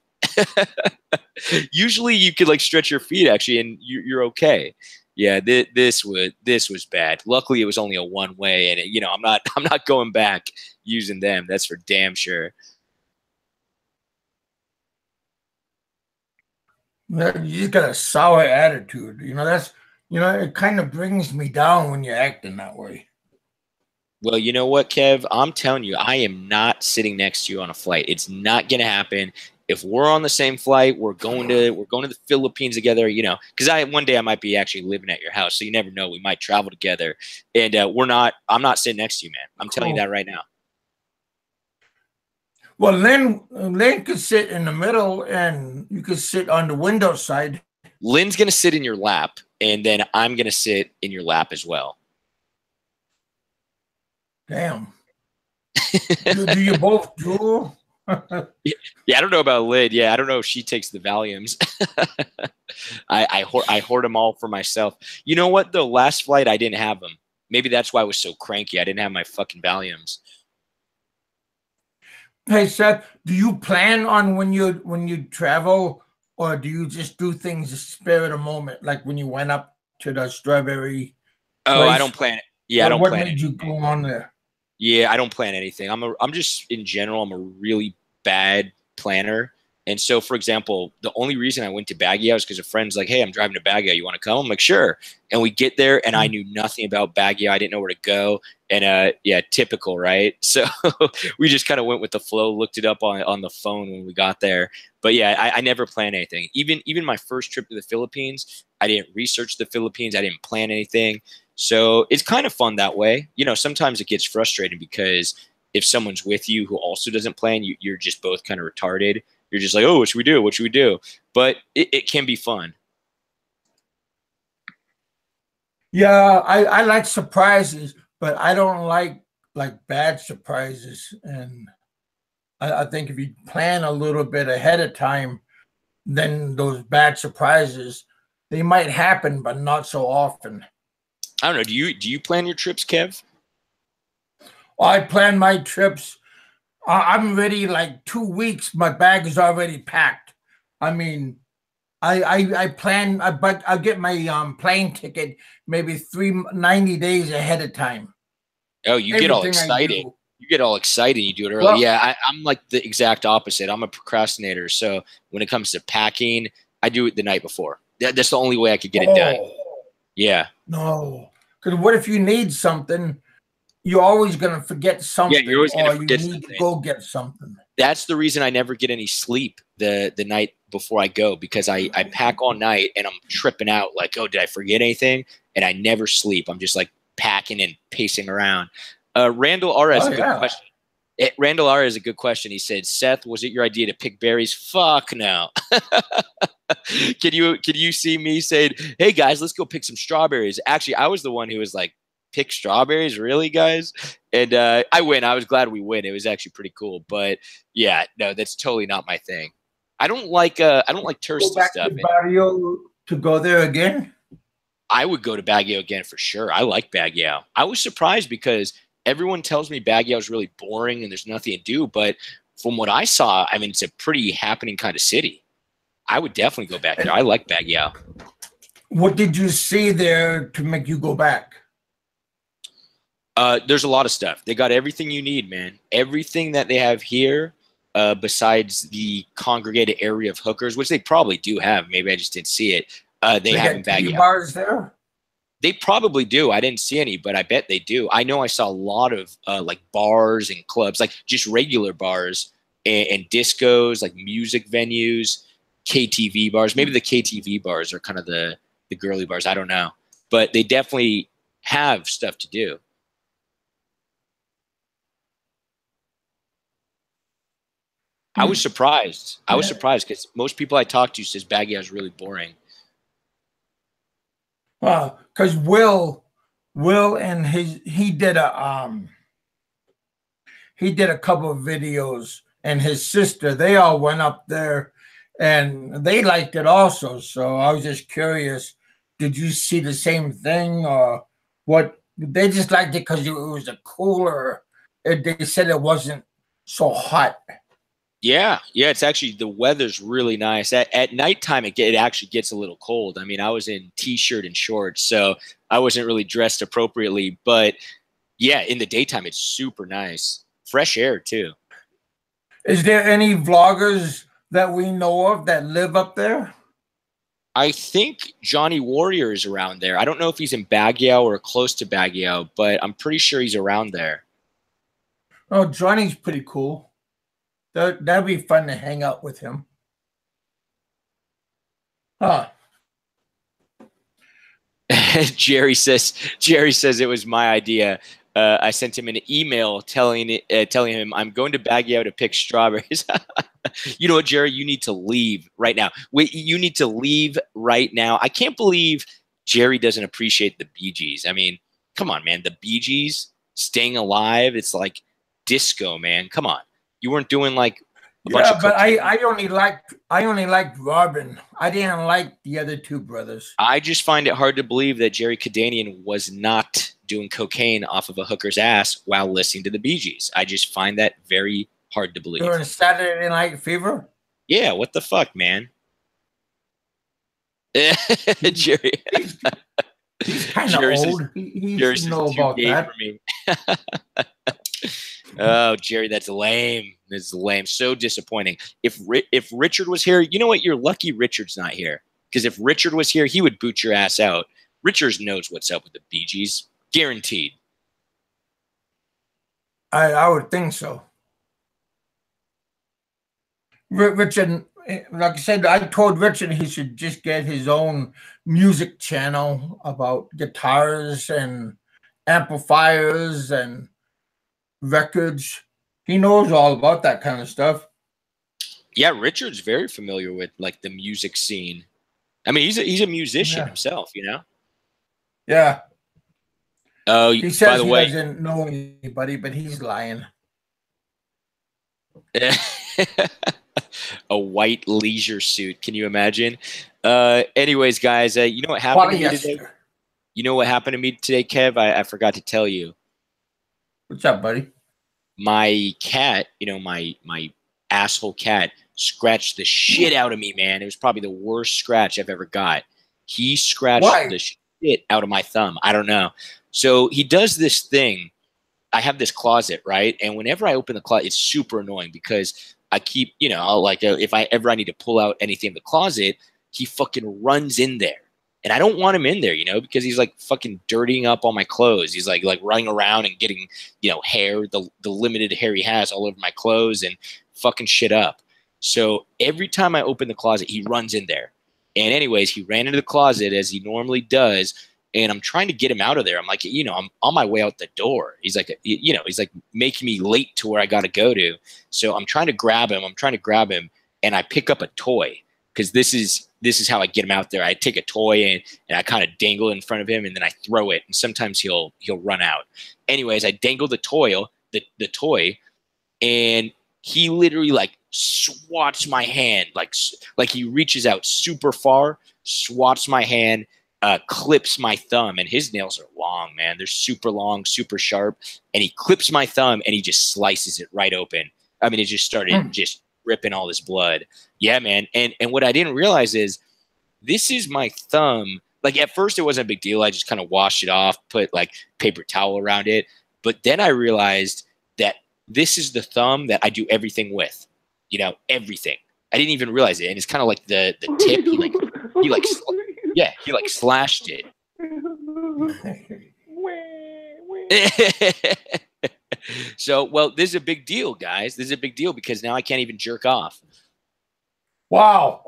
Usually you could like stretch your feet actually, and you're okay. Yeah, this was bad. Luckily, it was only a one way, and I'm not going back using them. That's for damn sure. You just got a sour attitude. It kind of brings me down when you're acting that way. Well, you know what, Kev? I'm telling you, I am not sitting next to you on a flight. It's not going to happen. if we're on the same flight, we're going to the Philippines together, you know, because one day I might be actually living at your house, so you never know, we might travel together, and I'm not sitting next to you, man. I'm telling you that right now. Well, Lynn could sit in the middle, and you could sit on the window side. Lynn's gonna sit in your lap, and then I'm gonna sit in your lap as well. Damn. do you both drool? Yeah, I don't know about Lynn. Yeah, I don't know if she takes the Valiums. I hoard them all for myself. You know what, though? Last flight, I didn't have them. Maybe that's why I was so cranky. I didn't have my fucking Valiums. Hey, Seth, do you plan on when you travel, or do you just do things to spare the moment, like when you went up to the strawberry Oh, place? I don't plan it. Yeah, I don't What plan made you go on there? Yeah, I don't plan anything. I'm just in general, I'm a really bad planner. And so, for example, the only reason I went to Baguio is because a friend's like, "Hey, I'm driving to Baguio. You want to come?" I'm like, "Sure." And we get there, and I knew nothing about Baguio. I didn't know where to go. And yeah, typical, right? So we just kind of went with the flow, looked it up on the phone when we got there. But yeah, I never plan anything. Even my first trip to the Philippines, I didn't research the Philippines. I didn't plan anything. So it's kind of fun that way. You know, sometimes it gets frustrating because if someone's with you who also doesn't plan, you're just both kind of retarded. You're just like, "Oh, what should we do? What should we do?" But it can be fun. Yeah, I like surprises, but I don't like bad surprises. And I think if you plan a little bit ahead of time, then those bad surprises, they might happen, but not so often. I don't know. Do you plan your trips, Kev? I plan my trips. I'm ready like 2 weeks. My bag is already packed. I mean, I plan. But I get my plane ticket maybe 90 days ahead of time. Oh, you get all Everything I excited. do. You get all excited. You do it early. Well, Yeah, I'm like the exact opposite. I'm a procrastinator. So when it comes to packing, I do it the night before. That's the only way I could get it done. Yeah. No, because what if you need something? You're always gonna forget Yeah, something, you're always gonna or you forget need to something. go get something. That's the reason I never get any sleep the night before I go, because I pack all night and I'm tripping out like, "Oh, did I forget anything?" And I never sleep. I'm just like packing and pacing around. Randall R has Oh a good yeah. question. Randall R has a good question. He said, "Seth, was it your idea to pick berries?" Fuck no. Can you see me saying, "Hey guys, let's go pick some strawberries"? Actually, I was the one who was like, "Pick strawberries, really, guys?" And I win. I was glad we win. It was actually pretty cool. But yeah, no, that's totally not my thing. I don't like Go touristy back stuff. to Barrio to go there again. I would go to Baguio again for sure. I like Baguio. I was surprised because everyone tells me Baguio is really boring and there's nothing to do. But from what I saw, I mean, it's a pretty happening kind of city. I would definitely go back there. I like Baguio. What did you see there to make you go back? There's a lot of stuff. They got everything you need, man. Everything that they have here, besides the congregated area of hookers, which they probably do have. Maybe I just didn't see it. They have in got titty Baguio. bars there. They probably do. I didn't see any, but I bet they do. I know I saw a lot of like bars and clubs, like just regular bars and discos, like music venues, KTV bars. Maybe the KTV bars are kind of the girly bars. I don't know, but they definitely have stuff to do. I was surprised. I was surprised because most people I talked to says Baguio is really boring. Because Will and he did a couple of videos, and his sister, they all went up there and they liked it also. So I was just curious, did you see the same thing, or what? They just liked it because it was a cooler. They said it wasn't so hot. Yeah, it's actually, the weather's really nice. At nighttime, it actually gets a little cold. I mean, I was in t-shirt and shorts, so I wasn't really dressed appropriately. But yeah, in the daytime, it's super nice. Fresh air too. Is there any vloggers that we know of that live up there? I think Johnny Warrior is around there. I don't know if he's in Baguio or close to Baguio, but I'm pretty sure he's around there. Oh, Johnny's pretty cool. That'd be fun to hang out with him. Huh. Jerry says it was my idea. I sent him an email telling him I'm going to Baguio to pick strawberries. You know what, Jerry? You need to leave right now. Wait, you need to leave right now. I can't believe Jerry doesn't appreciate the Bee Gees. I mean, come on, man. The Bee Gees, Staying Alive. It's like disco, man. Come on. You weren't doing like a bunch Yeah, of but cocaine. I only liked Robin. I didn't like the other two brothers. I just find it hard to believe that Jerry Kadanian was not doing cocaine off of a hooker's ass while listening to the Bee Gees. I just find that very hard to believe. During Saturday Night Fever? Yeah, what the fuck, man? Jerry. He's kind of old. He should know about that. For me. Oh, Jerry, that's lame. That's lame. So disappointing. If Richard was here, you know what? You're lucky Richard's not here. Because if Richard was here, he would boot your ass out. Richard knows what's up with the Bee Gees. Guaranteed. I would think so. Richard, like I said, I told Richard he should just get his own music channel about guitars and amplifiers and records. He knows all about that kind of stuff. Yeah, Richard's very familiar with like the music scene. I mean, he's a musician himself, you know. Yeah. Oh, he says by the way, doesn't know anybody, but he's lying. A white leisure suit. Can you imagine? Anyways, guys, you know what happened to me today? You know what happened to me today, Kev? I forgot to tell you. What's up, buddy? My cat, you know, my asshole cat, scratched the shit out of me, man. It was probably the worst scratch I've ever got. He scratched the shit out of my thumb. I don't know. So he does this thing. I have this closet, right? And whenever I open the closet, it's super annoying because I keep, you know, like if I need to pull out anything in the closet, he fucking runs in there. And I don't want him in there, you know, because he's like fucking dirtying up all my clothes. He's like running around and getting, you know, hair, the limited hair he has all over my clothes and fucking shit up. So every time I open the closet, he runs in there. And anyways, he ran into the closet as he normally does. And I'm trying to get him out of there. I'm like, you know, I'm on my way out the door. He's like, you know, he's like making me late to where I got to go to. So I'm trying to grab him. And I pick up a toy because this is how I get him out there. I take a toy and I kind of dangle it in front of him and then I throw it. And sometimes he'll run out. Anyways, I dangle the toy, and he literally like swats my hand, like he reaches out super far, swats my hand, clips my thumb, and his nails are long, man. They're super long, super sharp, and he clips my thumb and he just slices it right open. I mean, it just started just ripping all this blood. Yeah, man. And what I didn't realize is this is my thumb. Like at first it wasn't a big deal. I just kind of washed it off, put like paper towel around it. But then I realized that this is the thumb that I do everything with, you know, everything. I didn't even realize it. And it's kind of like the tip. He slashed it. So, well, this is a big deal, guys. This is a big deal because now I can't even jerk off. Wow.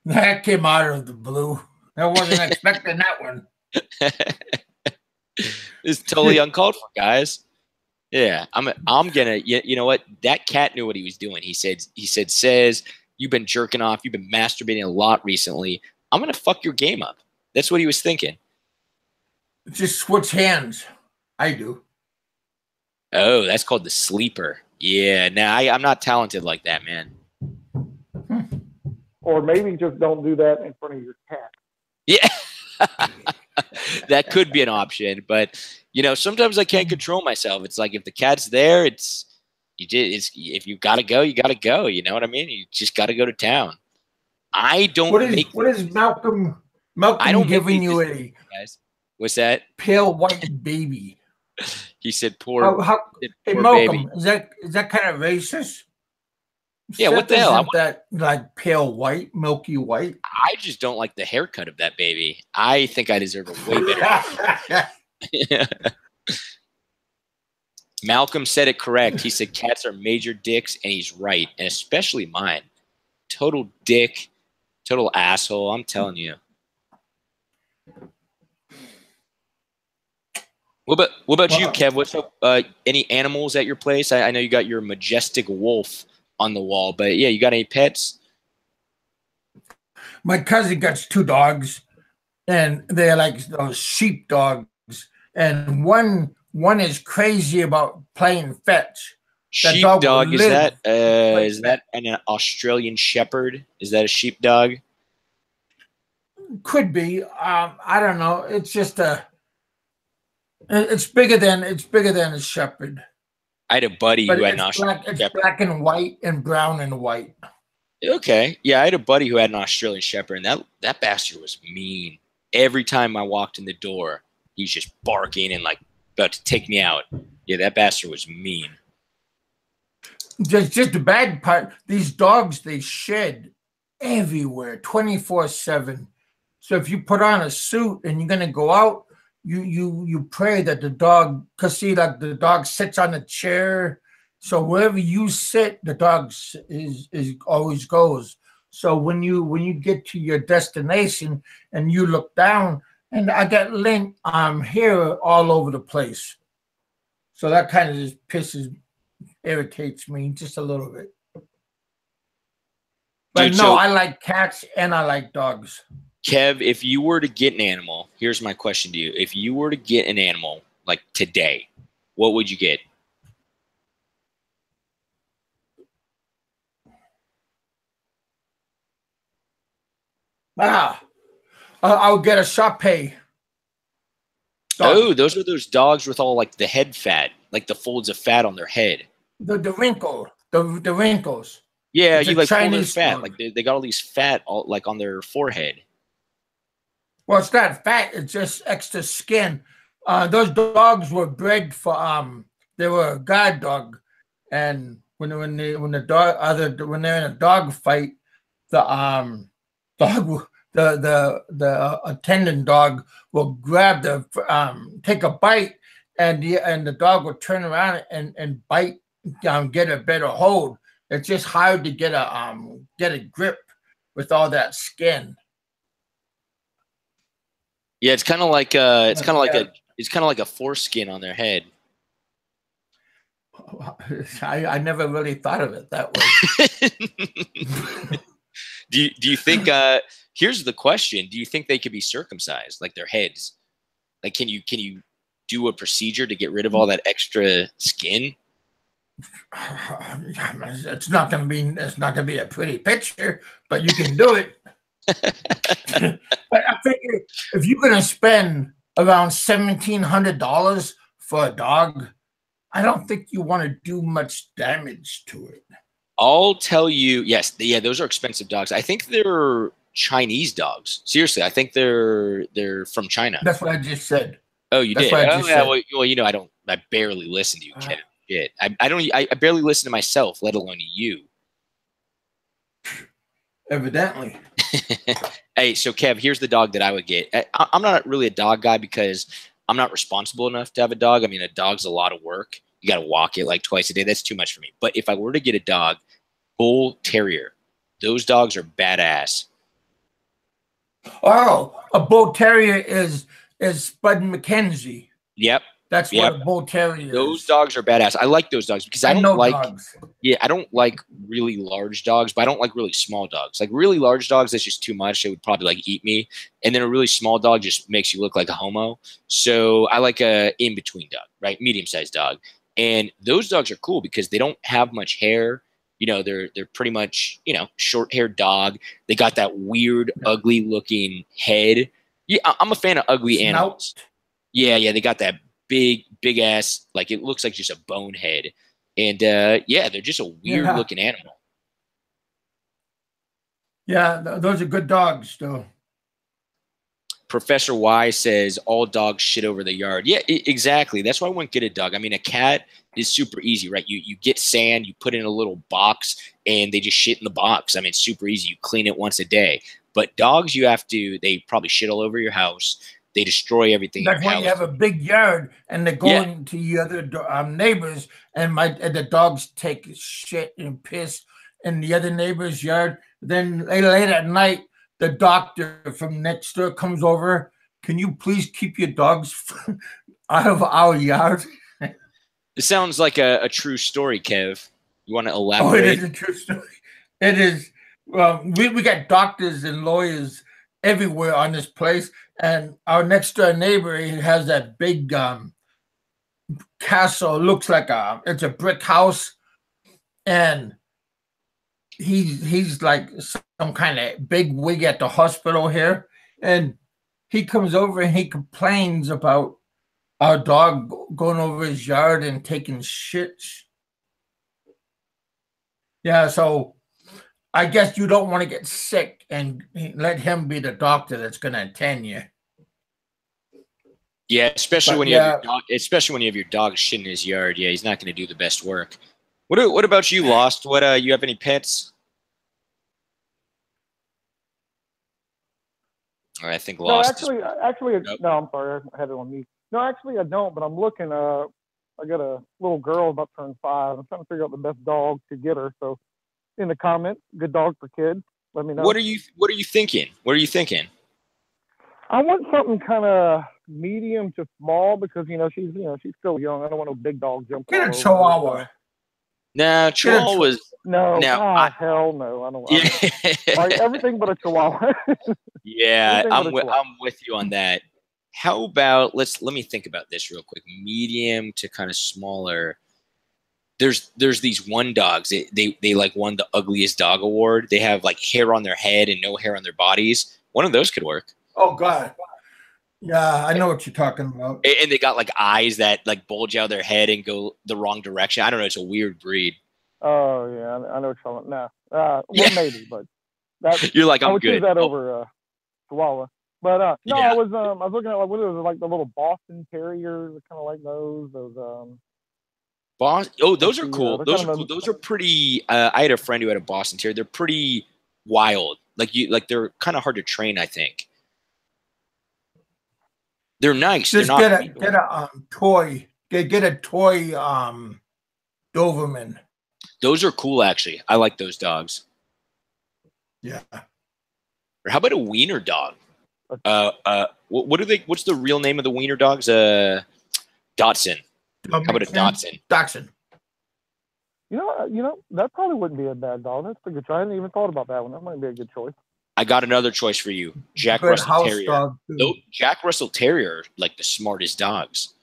That came out of the blue. I wasn't expecting that one. It's totally uncalled for, guys. Yeah, I'm gonna. You know what? That cat knew what he was doing. He said, you've been jerking off. You've been masturbating a lot recently. I'm gonna fuck your game up. That's what he was thinking. Just switch hands. I do. Oh, that's called the sleeper. Yeah, nah, I'm not talented like that, man. Or maybe just don't do that in front of your cat. Yeah, that could be an option. But you know, sometimes I can't control myself. It's like if the cat's there, if you gotta go, you gotta go. You know what I mean? You just gotta go to town. I don't. What is Malcolm giving you guys? What's that? Pale white baby. He said, "Poor." Hey, Malcolm, baby. Is that kind of racist? Yeah, what the hell? That like pale white, milky white? I just don't like the haircut of that baby. I think I deserve a way better. Malcolm said it correct. He said cats are major dicks, and he's right, and especially mine. Total dick, total asshole. I'm telling you. What about you, Kev? What's up? Any animals at your place? I know you got your majestic wolf on the wall, but yeah, you got any pets? My cousin got 2 dogs, and they're like those sheep dogs. And one is crazy about playing fetch. That dog will Sheepdog, live is that an Australian Shepherd? Is that a sheepdog? Could be. I don't know. It's just it's bigger than a shepherd. I had a buddy But who had an it's Australian black. It's Shepherd. black and white and brown and white. Okay, yeah, I had a buddy who had an Australian Shepherd, and that bastard was mean. Every time I walked in the door, he was just barking and like about to take me out. Yeah, that bastard was mean. Just the bad part. These dogs, they shed everywhere, 24/7. So if you put on a suit and you're gonna go out, you pray that the dog, cause see, like the dog sits on a chair. So wherever you sit, the dog is always goes. So when you get to your destination and you look down, and I got lint hair all over the place. So that kind of just irritates me just a little bit. But Dude, no, so I like cats and I like dogs. Kev, if you were to get an animal, here's my question to you. If you were to get an animal like today, what would you get? I'll get a Shapei. Oh, those are those dogs with all like the head fat, like the folds of fat on their head. The wrinkles. Yeah, It's you a like pull their Chinese fat, dog. like they got all these fat all like on their forehead. Well, it's not fat. It's just extra skin. Those dogs were bred for they were a guard dog, and when they're in a dog fight, the dog the attendant dog will grab take a bite, and the dog will turn around and bite, get a better hold. It's just hard to get a grip with all that skin. Yeah, it's kind of like a foreskin on their head. I never really thought of it that way. do you think here's the question, do you think they could be circumcised, like their heads? Like can you do a procedure to get rid of all that extra skin? It's not gonna be a pretty picture, but you can do it. But I figure if you're gonna spend around $1,700 for a dog, I don't think you want to do much damage to it. I'll tell you, yes, yeah, those are expensive dogs. I think they're Chinese dogs. Seriously, I think they're from China. That's what I just said. Oh, you That's did? What I just said. Well, you know, I barely listen to you, Ken. Shit. I barely listen to myself, let alone you. Evidently. Hey, so Kev, here's the dog that I would get. I'm not really a dog guy because I'm not responsible enough to have a dog. I mean, a dog's a lot of work. You got to walk it like twice a day. That's too much for me. But if I were to get a dog, bull terrier, those dogs are badass. Oh, a bull terrier is Spud McKenzie. Yep. That's what a bull terrier is. Those dogs are badass. I like those dogs because I don't like dogs. Yeah, I don't like really large dogs, but I don't like really small dogs. Like really large dogs, that's just too much. They would probably like eat me. And then a really small dog just makes you look like a homo. So I like a in-between dog, right? Medium-sized dog. And those dogs are cool because they don't have much hair. You know, they're pretty much, you know, short-haired dog. They got that weird, ugly-looking head. Yeah, I'm a fan of ugly animals. Yeah, they got that big ass, like it looks like just a bonehead. And yeah, they're just a weird looking animal. Yeah, those are good dogs, though. Professor Y says all dogs shit over the yard. Yeah, exactly. That's why I wouldn't get a dog. I mean, a cat is super easy, right? You get sand, you put it in a little box, and they just shit in the box. I mean, it's super easy. You clean it once a day. But dogs, they probably shit all over your house. They destroy everything in That's your why you house. have a big yard, and they go Yeah. into your other neighbors, and the dogs take shit and piss in the other neighbor's yard. Then late at night, the doctor from next door comes over. Can you please keep your dogs out of our yard? It sounds like a true story, Kev. You want to Oh, it elaborate? is a true story. It is. Well, we got doctors and lawyers everywhere on this place, and our next door neighbor, he has that big castle. Looks like it's a brick house, and he's like some kind of big wig at the hospital here, and he comes over and he complains about our dog going over his yard and taking shits. Yeah, so I guess you don't want to get sick and let him be the doctor that's going to attend you. Yeah, especially But when you have yeah. your dog. Especially when you have your dog shit in his yard. Yeah, he's not going to do the best work. What about you, Lost? What you have any pets? Or I think No, Lost. actually, Nope. no. I'm sorry, I had it on mute. No, actually, I don't. But I'm looking. I got a little girl about to turn 5. I'm trying to figure out the best dog to get her. So, in the comments, good dog for kids. Let me know. What are you thinking? What are you thinking? I want something kind of medium to small because she's still young. I don't want no big dog jumping. Get a all over her, chihuahua. so. No, Chihuahuas. No, No, hell no. I don't. Yeah, Like everything but a chihuahua. yeah, Everything but a chihuahua. I'm with you on that. How about let me think about this real quick. Medium to kind of smaller. There's these one dogs. They like won the ugliest dog award. They have like hair on their head and no hair on their bodies. One of those could work. Oh God. Yeah, I know what you're talking about. And they got like eyes that like bulge out of their head and go the wrong direction. I don't know. It's a weird breed. Oh yeah, I know what you're talking about. No, well Yeah. maybe, but that You're like, I I'm would good. choose that over chihuahua. But no, Yeah. I was looking at what are like the little Boston Terriers, kind of like those Those are cool. they're Those kind are of cool. Those are pretty. I had a friend who had a Boston Terrier. They're pretty wild. Like they're kind of hard to train. I think they're nice. Just they're not. get a toy. Get a toy Doberman. Those are cool. Actually, I like those dogs. Yeah. Or how about a wiener dog? What do they? What's the real name of the wiener dogs? Dotson. How about a Dotson? Dotson. You know, that probably wouldn't be a bad dog. That's a good choice. I hadn't even thought about that one. That might be a good choice. I got another choice for you. Jack Good Russell house Terrier. dog, too. No, Jack Russell Terrier are like the smartest dogs.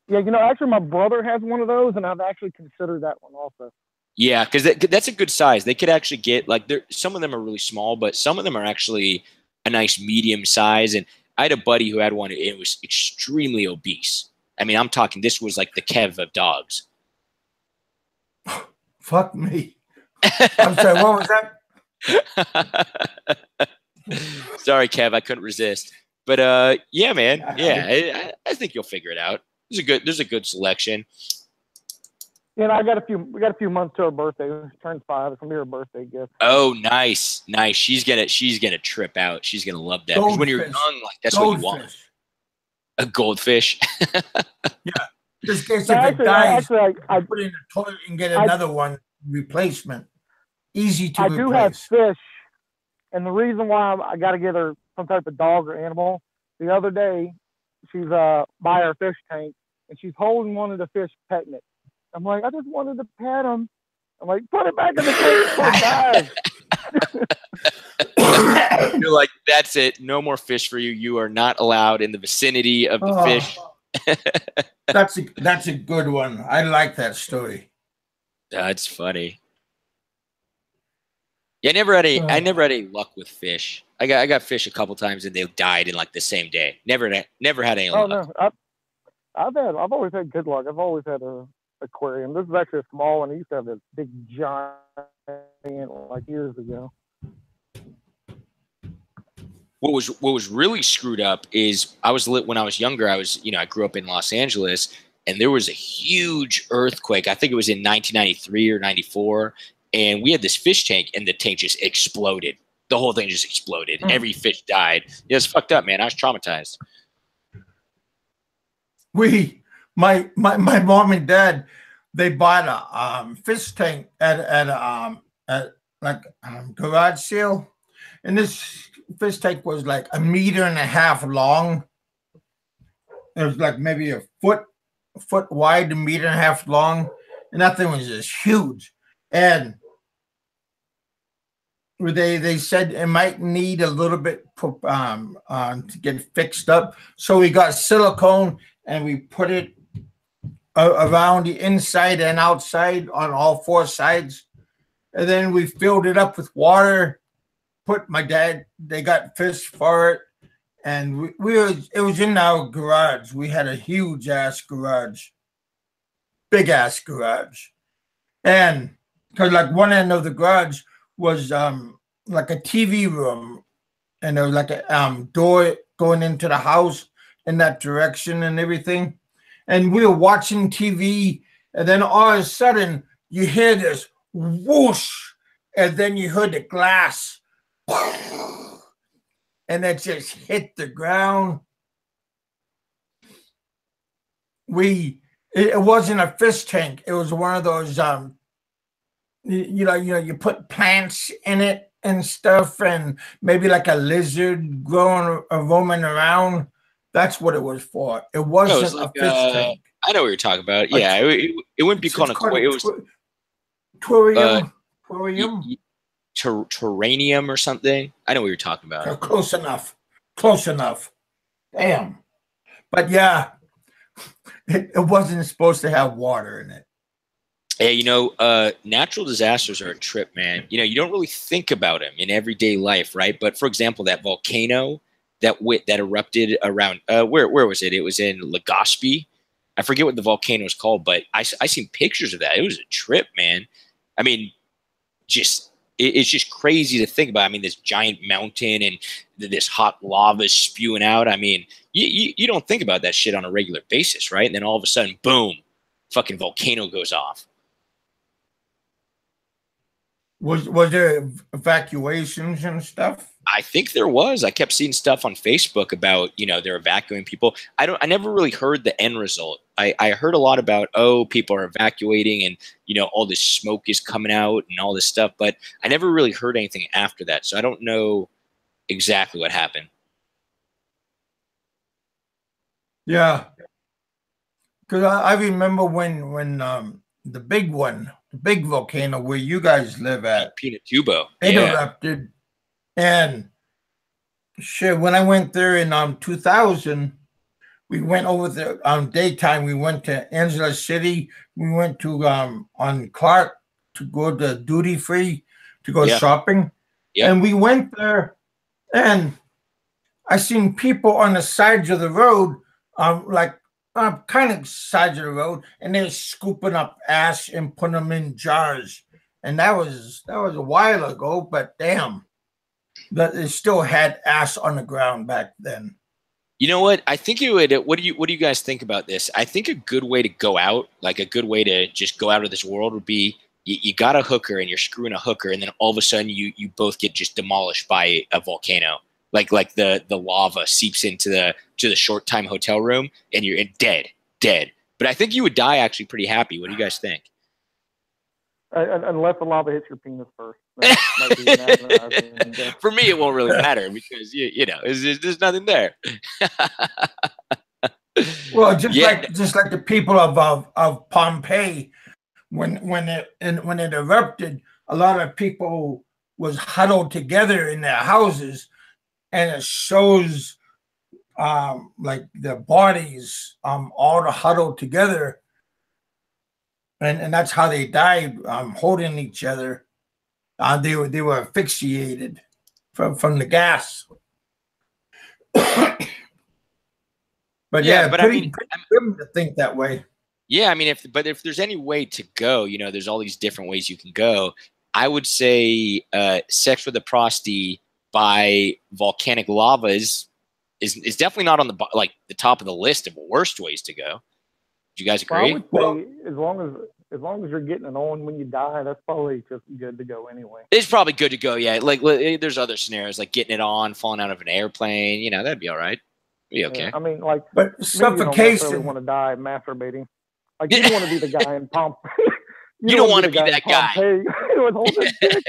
Yeah, actually, my brother has one of those, and I've actually considered that one also. Yeah, because that's a good size. They could actually get like some of them are really small, but some of them are actually a nice medium size. And I had a buddy who had one. It was extremely obese. I mean, I'm talking. This was like the Kev of dogs. Fuck me. I'm sorry. What was that? Sorry, Kev. I couldn't resist. But yeah, man. Yeah, I think you'll figure it out. There's a good selection. Yeah, we got a few months to her birthday. She turns 5. It's gonna be her birthday gift. Oh, nice. She's gonna trip out. She's gonna love that. Because when you're young, like that's what you want. A goldfish. Yeah. Just in case if it dies, I put it in the toilet and get another one replacement. Easy to replace. I do have fish, and the reason why I got to get her some type of dog or animal. The other day, she's by her fish tank, and she's holding one of the fish, petting it. I'm like, I just wanted to pet him. I'm like, put it back in the tank before it dies. You're like, that's it. No more fish for you. You are not allowed in the vicinity of the fish. That's a good one. I like that story. That's funny. Yeah, I never had any luck with fish. I got fish a couple times and they died in like the same day. Never had any luck. No, I've always had good luck. I've always had a aquarium. This is actually a small one. I used to have this big giant like years ago. What was really screwed up is when I was younger, I grew up in Los Angeles and there was a huge earthquake. I think it was in 1993 or 94. And we had this fish tank and the tank just exploded. the whole thing just exploded. Every fish died. Yeah, it's fucked up, man. I was traumatized. My mom and dad, they bought a fish tank at like garage sale, and this fish tank was like 1.5 meters long. It was like maybe a foot wide, 1.5 meters long, and that thing was just huge. And they said it might need a little bit to get fixed up, so we got silicone and we put it around the inside and outside on all 4 sides, and then we filled it up with water. Put my dad, they got fish for it, and it was in our garage. We had a huge ass garage, big ass garage, and because like one end of the garage was like a TV room, and there was like a door going into the house in that direction and everything. And we were watching TV, and then all of a sudden you hear this whoosh, and then you heard the glass, and it just hit the ground. It wasn't a fish tank. It was one of those you put plants in it and stuff, and maybe like a lizard growing or roaming around. That's what it was for. It wasn't a fish tank. I know what you're talking about. Yeah, it wouldn't be called a. It was terrarium. Terranium or something. I know what you're talking about. Close enough. Close enough. Damn. But yeah, it wasn't supposed to have water in it. Hey, natural disasters are a trip, man. You don't really think about them in everyday life, right? But for example, that volcano that erupted around where was it? It was in Legazpi. I forget what the volcano was called, but I seen pictures of that. It was a trip, man. I mean, it's just crazy to think about. I mean, this giant mountain and this hot lava spewing out. I mean, you don't think about that shit on a regular basis, right? And then all of a sudden, boom, fucking volcano goes off. Was there evacuations and stuff? I think there was. I kept seeing stuff on Facebook about, they're evacuating people. I never really heard the end result. I heard a lot about, people are evacuating and, all this smoke is coming out and all this stuff, but I never really heard anything after that. So I don't know exactly what happened. Yeah. Because I remember when the big volcano where you guys live at, Pinatubo, it erupted. And shit, when I went there in 2000, we went over there daytime. We went to Angela City. We went to on Clark to go to duty free to go shopping. Yeah. And we went there, and I seen people on the sides of the road, kind of sides of the road, and they're scooping up ash and putting them in jars. And that was a while ago, but damn. That it still had ash on the ground back then. You know what? I think it would. What do you guys think about this? I think a good way to go out, like a good way to just go out of this world, would be you got a hooker and you're screwing a hooker, and then all of a sudden you both get just demolished by a volcano. Like the lava seeps into the short time hotel room, and you're dead. But I think you would die actually pretty happy. What do you guys think? Unless the lava hits your penis first. For me, it won't really matter because there's nothing there. Well, just like the people of Pompeii, when it erupted, a lot of people was huddled together in their houses, and it shows like their bodies all huddled together. And that's how they died, holding each other. They were asphyxiated from the gas. But pretty good to think that way. Yeah, I mean, if there's any way to go, there's all these different ways you can go. I would say sex with a prosti by volcanic lava is definitely not on the top of the list of worst ways to go. Do you guys agree? Well, I would say as long as as long as you're getting it on when you die, that's probably just good to go anyway. It's probably good to go. Yeah, like there's other scenarios like getting it on, falling out of an airplane. You know, that'd be all right. Be okay. Yeah, I mean, like, But me, you don't necessarily suffocation. want to die masturbating. Like, you don't want to be the guy in You don't want to be that guy. With all this dick.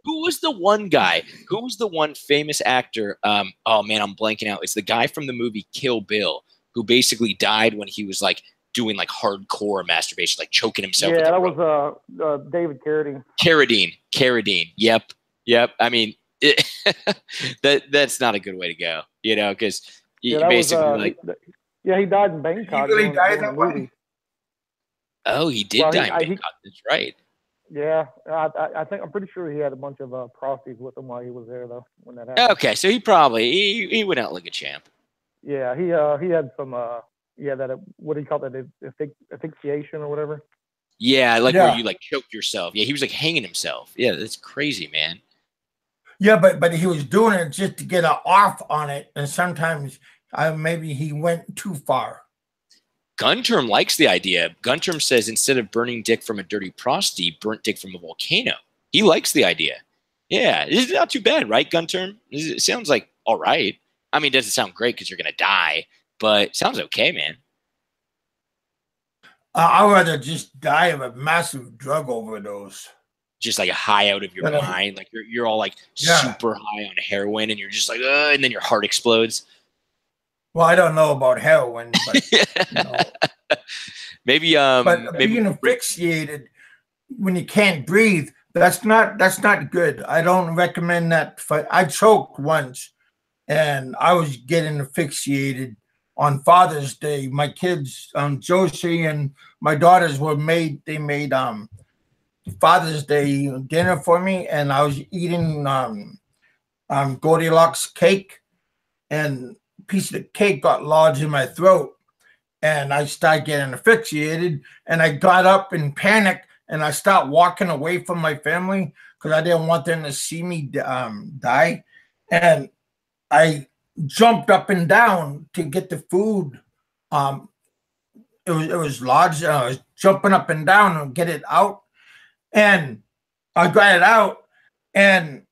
Who was the one guy? Who was the one famous actor? Oh man, I'm blanking out. It's the guy from the movie Kill Bill who basically died when he was like doing like hardcore masturbation, like choking himself. Yeah, that was David Carradine. Carradine. Yep. I mean, that's not a good way to go, you know, because basically he died in Bangkok. He really died during that the way? movie. Oh, he did die in Bangkok. That's right. Yeah, I think I'm pretty sure he had a bunch of prostitutes with him while he was there, though. When that happened. Okay, so he probably he went out like a champ. Yeah, he had some that what do you call that, asphyxiation or whatever. Yeah, where you like choke yourself. Yeah, he was like hanging himself. Yeah, that's crazy, man. Yeah, but he was doing it just to get off on it, and sometimes maybe he went too far. Gunterm likes the idea. Gunterm says instead of burning dick from a dirty prosty, burnt dick from a volcano. He likes the idea. Yeah, it's not too bad, right, Gunterm? It sounds like all right. I mean, it doesn't sound great because you're going to die, but it sounds okay, man. I'd rather just die of a massive drug overdose. Just like a high out of your mind. Like you're all like super high on heroin and you're just like, and then your heart explodes. Well, I don't know about heroin, but you know. maybe being asphyxiated when you can't breathe, that's not good. I don't recommend that. I choked once, and I was getting asphyxiated on Father's Day. My kids, Josie and my daughters made Father's Day dinner for me, and I was eating Goldilocks cake, and piece of the cake got lodged in my throat, and I started getting asphyxiated, and I got up in panic, and I started walking away from my family because I didn't want them to see me die, and I jumped up and down to get the food. It was lodged, and I was jumping up and down and get it out, and I got it out, and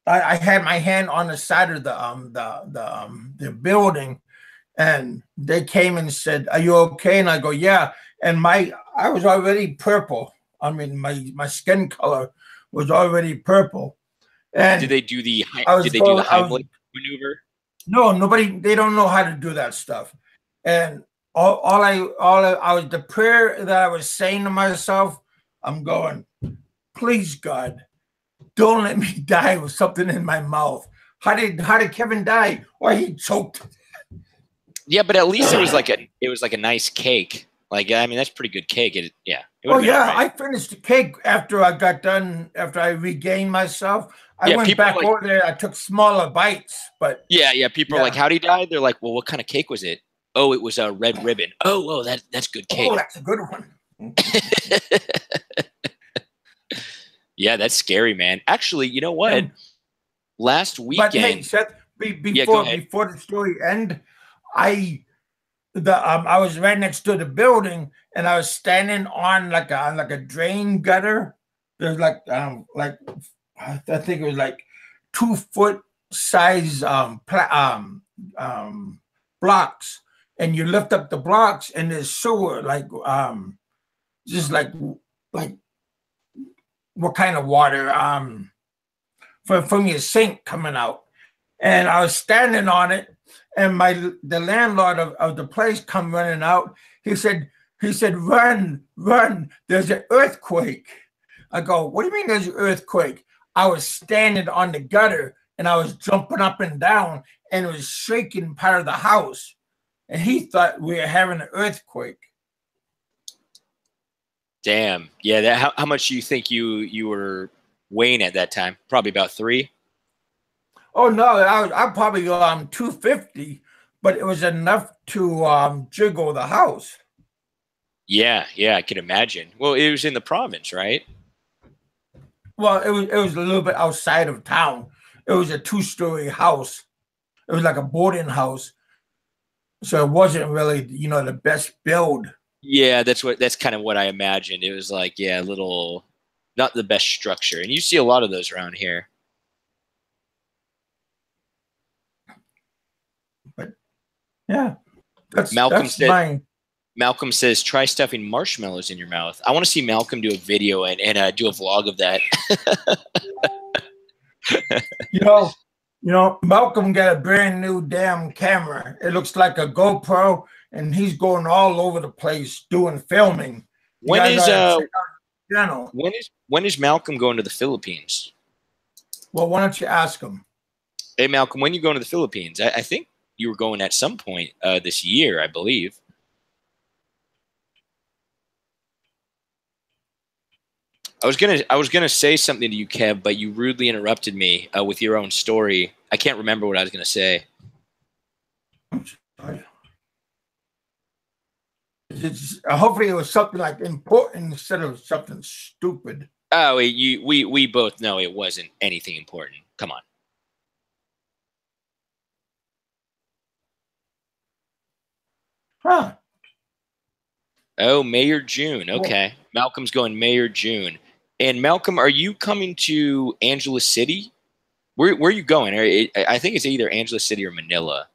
I had my hand on the side of the building, and they came and said, "Are you okay?" And I go, "Yeah." And I was already purple. I mean, my skin color was already purple. And did they do the Heimlich maneuver? No, nobody. They don't know how to do that stuff. And I was the prayer that I was saying to myself. I'm going, please God, don't let me die with something in my mouth. How did Kevin die? Or he choked. Yeah, but at least it was like a nice cake. Like, I mean, that's pretty good cake. I finished the cake after I got done. After I regained myself, I went back over there. I took smaller bites, but people are like, "How'd he die?" They're like, "Well, what kind of cake was it?" Oh, it was a red ribbon. Oh, that's good cake. Oh, that's a good one. Yeah, that's scary, man. Actually, you know what? Last weekend. But hey, Seth, before the story end, I was right next to the building, and I was standing on like a drain gutter. There's I think it was like 2 foot size blocks, and you lift up the blocks, and there's sewer just like what kind of water from your sink coming out, and I was standing on it. And the landlord of the place come running out. He said, run, there's an earthquake. I go, what do you mean there's an earthquake? I was standing on the gutter, and I was jumping up and down, and it was shaking part of the house. And he thought we were having an earthquake. Damn. Yeah, how much do you think you were weighing at that time? Probably about 3? Oh no, I probably 250, but it was enough to jiggle the house. Yeah, I can imagine. Well, it was in the province, right? Well, it was a little bit outside of town. It was a 2-story house. It was like a boarding house, so it wasn't really the best build. Yeah, that's kind of what I imagined. It was like, yeah, a little not the best structure. And you see a lot of those around here. But yeah, Malcolm that's said mine. Malcolm says try stuffing marshmallows in your mouth. I want to see Malcolm do a video and do a vlog of that. You know, Malcolm got a brand new damn camera. It looks like a GoPro, and he's going all over the place doing filming. You When guys is gotta check out his channel. when is Malcolm going to the Philippines? Well, why don't you ask him? Hey Malcolm, when you going to the Philippines? I think you were going at some point this year, I believe. I was gonna say something to you, Kev, but you rudely interrupted me with your own story. I can't remember what I was gonna say. Hopefully it was something like important instead of something stupid. Oh, we both know it wasn't anything important. Come on. Huh. Oh, May or June. Okay. Well, Malcolm's going May or June. And Malcolm, are you coming to Angeles City? Where are you going? I think it's either Angeles City or Manila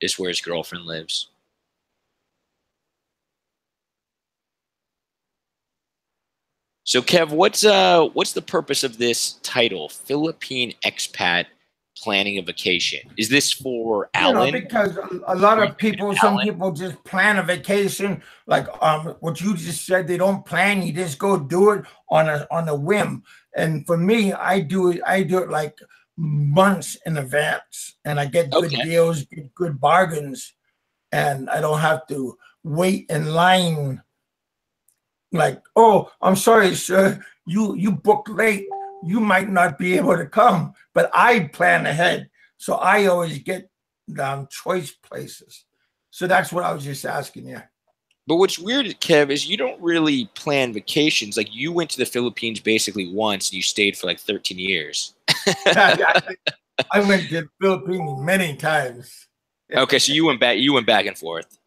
is where his girlfriend lives. So, Kev, what's the purpose of this title, Philippine Expat Planning a Vacation? Is this for Alan? Because a lot of people, some people just plan a vacation, like what you just said. They don't plan; you just go do it on a whim. And for me, I do it like months in advance, and I get good deals, get good bargains, and I don't have to wait in line. Like, oh, I'm sorry, sir, you booked late. You might not be able to come, but I plan ahead. So I always get choice places. So that's what I was just asking you. But what's weird, Kev, is you don't really plan vacations. Like you went to the Philippines basically once and you stayed for like 13 years. I went to the Philippines many times. Okay, so you went back and forth.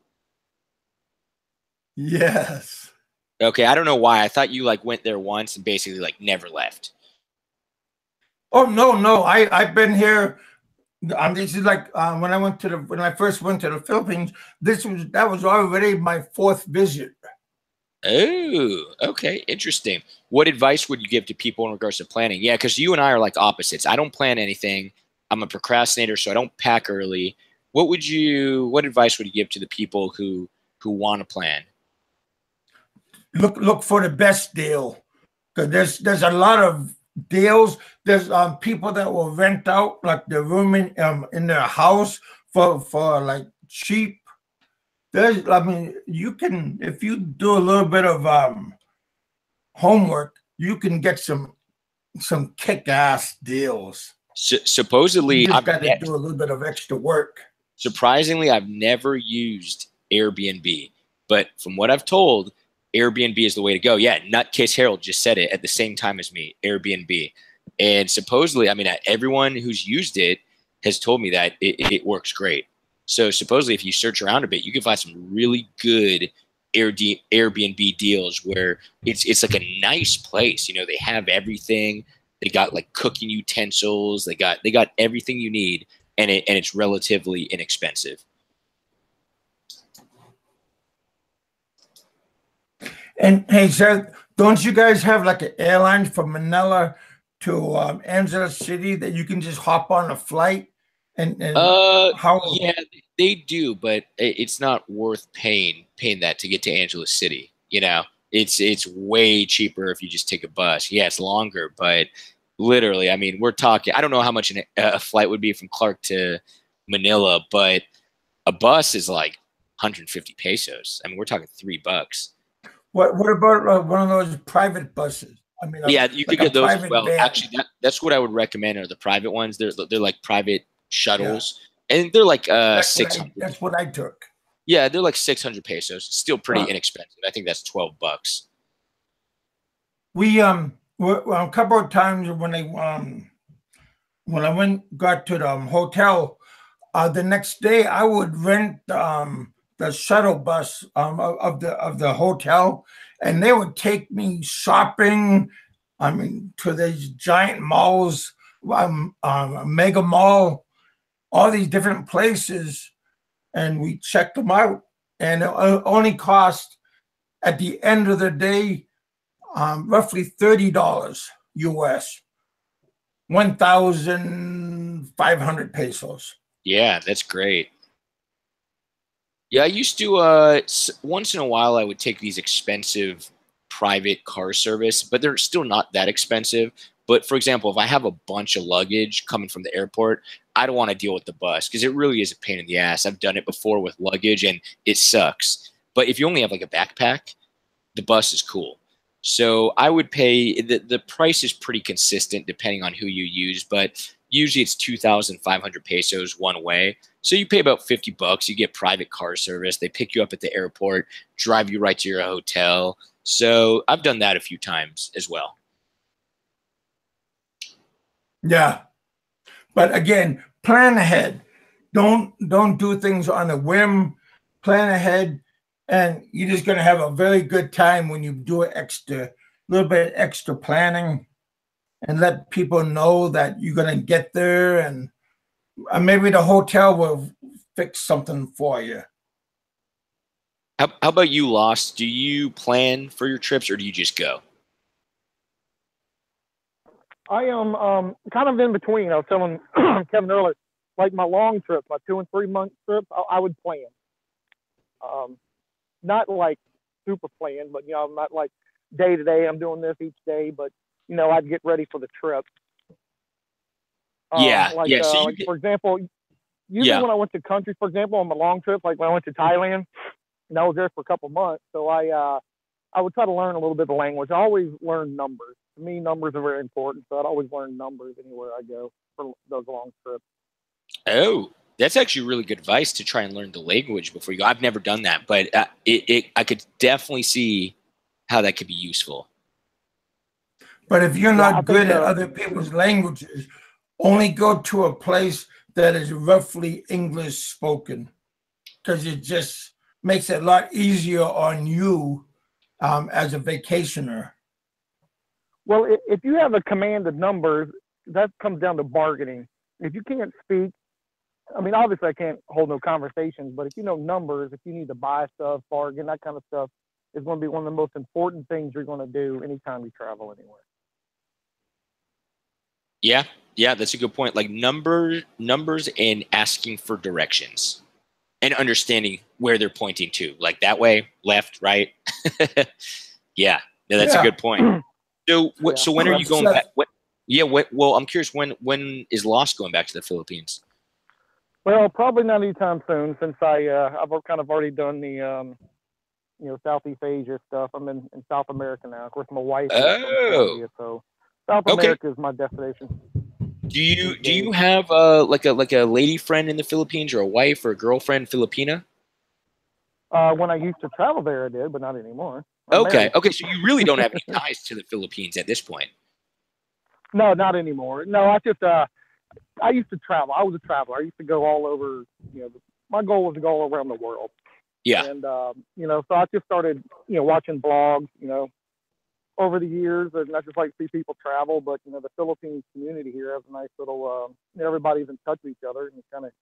Yes. Okay, I don't know why. I thought you like went there once and basically like never left. Oh no! I've been here. This is like when I first went to the Philippines. That was already my 4th visit. Oh, okay, interesting. What advice would you give to people in regards to planning? Yeah, because you and I are like opposites. I don't plan anything. I'm a procrastinator, so I don't pack early. What advice would you give to the people who want to plan? Look for the best deal, because there's a lot of deals. There's people that will rent out like the room in their house for like cheap. You can, if you do a little bit of homework, you can get some kick-ass deals. Supposedly, you just got to do a little bit of extra work. Surprisingly, I've never used Airbnb, but from what I've told, Airbnb is the way to go. Yeah, Nutcase Harold just said it at the same time as me, Airbnb. And supposedly, I mean, everyone who's used it has told me that it works great. So supposedly, if you search around a bit, you can find some really good Airbnb deals where it's like a nice place. You know, they have everything. They got like cooking utensils. They got everything you need, and it's relatively inexpensive. And hey, sir, don't you guys have like an airline from Manila to Angeles City that you can just hop on a flight? And how? Yeah, they do, but it's not worth paying that to get to Angeles City. You know, it's way cheaper if you just take a bus. Yeah, it's longer, but literally, I mean, we're talking. I don't know how much a flight would be from Clark to Manila, but a bus is like 150 pesos. I mean, we're talking $3. What about one of those private buses? I mean, yeah, you could get those as well. Van. Actually, that's what I would recommend are the private ones. They're like private shuttles, and they're like 600. That's what I took. Yeah, they're like 600 pesos. Still pretty inexpensive. I think that's $12. We a couple of times when I got to the hotel, the next day I would rent the shuttle bus of the hotel, and they would take me shopping. I mean, to these giant malls, a mega mall, all these different places, and we checked them out. And it only cost at the end of the day roughly $30 US, 1,500 pesos. Yeah, that's great. Yeah, I used to once in a while I would take these expensive private car service, but they're still not that expensive. But for example, if I have a bunch of luggage coming from the airport, I don't want to deal with the bus because it really is a pain in the ass. I've done it before with luggage and it sucks. But if you only have like a backpack, the bus is cool. So I would pay the price is pretty consistent depending on who you use, but usually it's 2,500 pesos one way. So you pay about $50. You get private car service. They pick you up at the airport, drive you right to your hotel. So I've done that a few times as well. Yeah, but again, plan ahead. Don't do things on a whim. Plan ahead, and you're just going to have a very good time when you do a little bit extra planning, and let people know that you're going to get there, and maybe the hotel will fix something for you. How about you, Lost? Do you plan for your trips or do you just go? I am kind of in between. I was telling Kevin earlier, like my long trips, my 2 and 3 month trips, I would plan. Not like super plan, but I'm not like day to day. I'm doing this each day, but I'd get ready for the trip. Yeah, like, yeah. So like for example, usually when I went to country, for example, on my long trip, like when I went to Thailand, and I was there for a couple months, so I would try to learn a little bit of the language. I always learn numbers. To me, numbers are very important, so I'd always learn numbers anywhere I go for those long trips. Oh, that's actually really good advice to try and learn the language before you go. I've never done that, but I could definitely see how that could be useful. But if you're not good at other people's languages, only go to a place that is roughly English spoken, because it just makes it a lot easier on you as a vacationer. Well, if you have a command of numbers, that comes down to bargaining. If you can't speak, I mean, obviously I can't hold no conversations, but if you know numbers, if you need to buy stuff, bargain, that kind of stuff is going to be one of the most important things you're going to do anytime you travel anywhere. Yeah, that's a good point. Like numbers and asking for directions and understanding where they're pointing to, like that way, left, right. Yeah, that's a good point. So, so when are you going back? Well, I'm curious. When is Lost going back to the Philippines? Well, probably not anytime soon, since I've kind of already done the Southeast Asia stuff. I'm in South America now. Of course, my wife is from Colombia, so South America is my destination. Do you have like a lady friend in the Philippines, or a wife or a girlfriend Filipina? When I used to travel there, I did, but not anymore. Okay. So you really don't have any ties to the Philippines at this point. No, not anymore. No, I used to travel. I was a traveler. I used to go all over. My goal was to go all around the world. Yeah. And so I just started, watching blogs, over the years, and I just like to see people travel. But the Philippines community here has a nice little. Everybody's in touch with each other, and kind of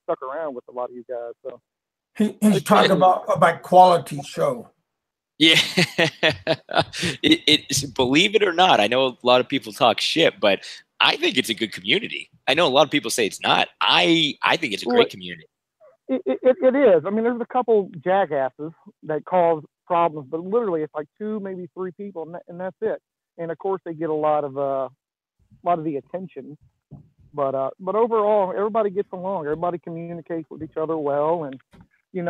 stuck around with a lot of you guys. So he's talking about quality show. Yeah, it's believe it or not, I know a lot of people talk shit, but I think it's a good community. I know a lot of people say it's not. I think it's a great community. It is. I mean, there's a couple jackasses that cause problems, but literally it's like 2, maybe 3 people, and that's it. And of course, they get a lot of the attention. But overall, everybody gets along. Everybody communicates with each other well. And a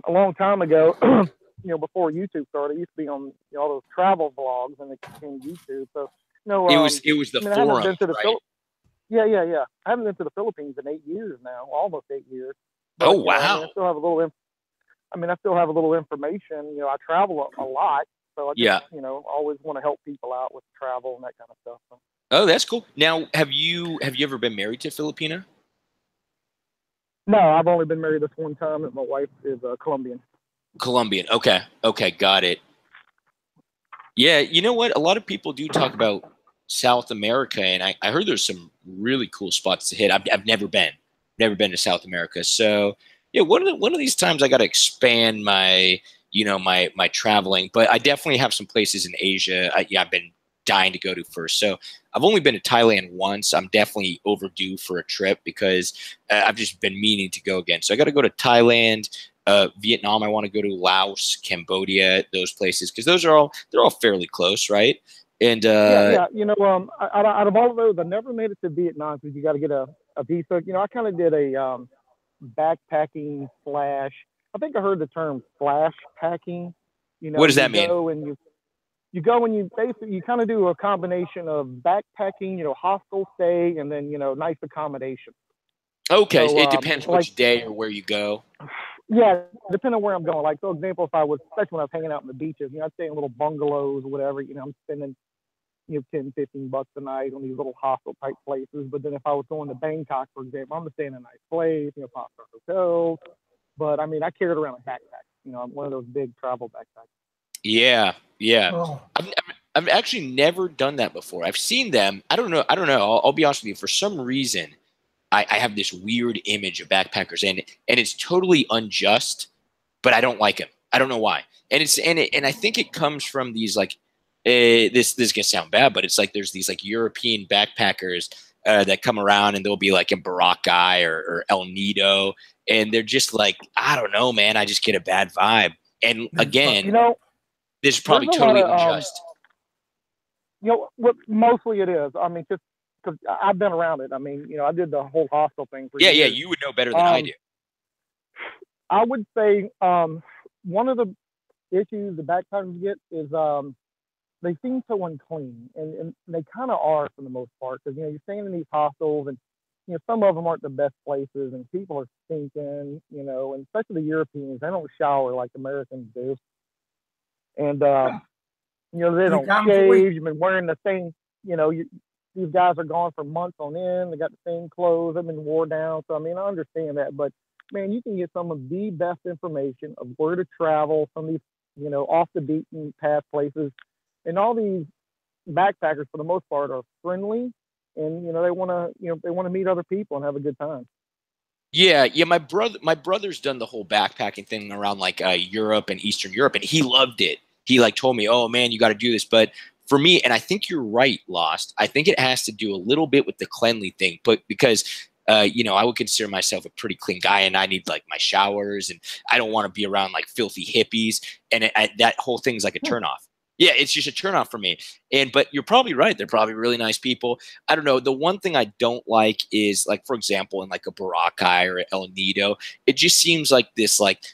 long time ago, before YouTube started, I used to be on all those travel vlogs, and it became YouTube. So it was the forum, right? Yeah. I haven't been to the Philippines in 8 years now, almost 8 years. But, oh wow! I still have a little. I still have a little information. I travel a lot, so I just always want to help people out with travel and that kind of stuff. So. Oh, that's cool. Now, have you ever been married to Filipina? No, I've only been married this one time, and my wife is Colombian. Colombian. Okay. Okay. Got it. Yeah. You know what? A lot of people do talk about South America, and I heard there's some really cool spots to hit. I've never been to South America. So yeah, one of these times I got to expand my, my traveling, but I definitely have some places in Asia. I've been dying to go to first. So I've only been to Thailand once. I'm definitely overdue for a trip because I've just been meaning to go again. So I got to go to Thailand, Vietnam. I want to go to Laos, Cambodia, those places because they're all fairly close, right? And Yeah. Out of all of those, I never made it to Vietnam because you got to get a visa. I kind of did a backpacking slash. I think I heard the term flash packing. what does You that mean? go and you basically you kind of do a combination of backpacking, hostel stay, and then nice accommodation. Okay, So it depends like which day or where you go. yeah, depending on where I'm going. Like for example, if I was especially when I was hanging out in the beaches, I'd stay in little bungalows or whatever. I'm spending 10, 15 bucks a night on these little hostel type places. But then if I was going to Bangkok, for example, I'm gonna stay in a nice place, 5-star hotels. But I mean, I carried around a backpack. I'm one of those big travel backpacks. Yeah, yeah. Oh, I've actually never done that before. I've seen them. I don't know. I don't know. I'll be honest with you. For some reason, I have this weird image of backpackers, and it's totally unjust, but I don't like them. I don't know why. And I think it comes from these like this is gonna sound bad, but it's like there's these like European backpackers that come around and they'll be like in Boracay or El Nido, and they're just like I don't know, man. I just get a bad vibe. And again, this is There's probably a lot totally of unjust. what mostly it is. I mean, just because I've been around it. I mean, I did the whole hostel thing for Yeah, yeah, years. you would know better than I do. I would say one of the issues the backpackers get is they seem so unclean, and they kind of are for the most part because you're staying in these hostels and some of them aren't the best places and people are stinking, and especially the Europeans, they don't shower like Americans do, and they three don't times a week. shave. You've been wearing the same, these guys are gone for months on end. They got the same clothes. They've been wore down. So I mean, I understand that, but man, you can get some of the best information of where to travel, some of these, off the beaten path places, and all these backpackers for the most part are friendly, and they want to meet other people and have a good time. Yeah, yeah. My brother's done the whole backpacking thing around like Europe and Eastern Europe, and he loved it. He like told me, "Oh man, you got to do this." But for me, and I think you're right, Lost. I think it has to do a little bit with the cleanly thing, but because I would consider myself a pretty clean guy, and I need like my showers, and I don't want to be around like filthy hippies, and that whole thing's like a turnoff. Yeah, it's just a turnoff for me. But you're probably right. They're probably really nice people. I don't know. The one thing I don't like is like, for example, in like a Boracay or El Nido, it just seems like this like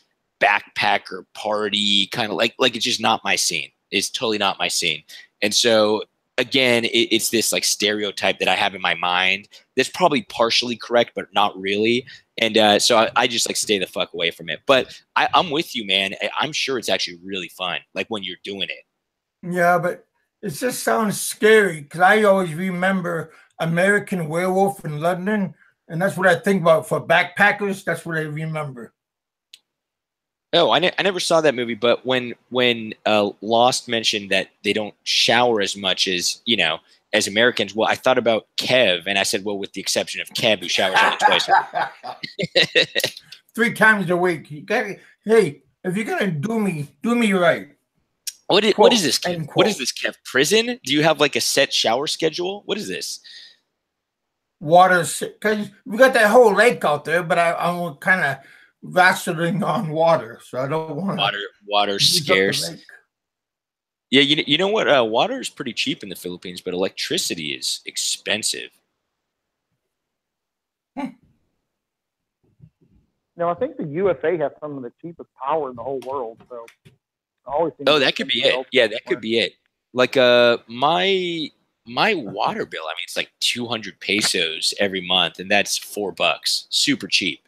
backpacker party kind of like it's just not my scene. It's totally not my scene. And so again, it's this like stereotype that I have in my mind that's probably partially correct, but not really. And so I just like stay the fuck away from it. But I'm with you, man. I'm sure it's actually really fun, like when you're doing it. Yeah, but it just sounds scary because I always remember American Werewolf in London, and that's what I think about for backpackers. That's what I remember. Oh, I never saw that movie, but when Lost mentioned that they don't shower as much as as Americans, well, I thought about Kev, and I said, well, with the exception of Kev, who showers only twice. 3 times a week. Hey, if you're gonna do me right. What is Quote, this, Kev? end What is quote. this, Kev? Prison? Do you have like a set shower schedule? What is this? Water, because we got that whole lake out there, but I'm kind of vacillating on water, so I don't want to Water's use up the scarce. lake. Yeah, you know what? Water is pretty cheap in the Philippines, but electricity is expensive. I think the USA has some of the cheapest power in the whole world. So I always seem Oh, to that could be think it. Yeah, that could be it. Like my water bill, I mean, it's like 200 pesos every month, and that's $4. Super cheap.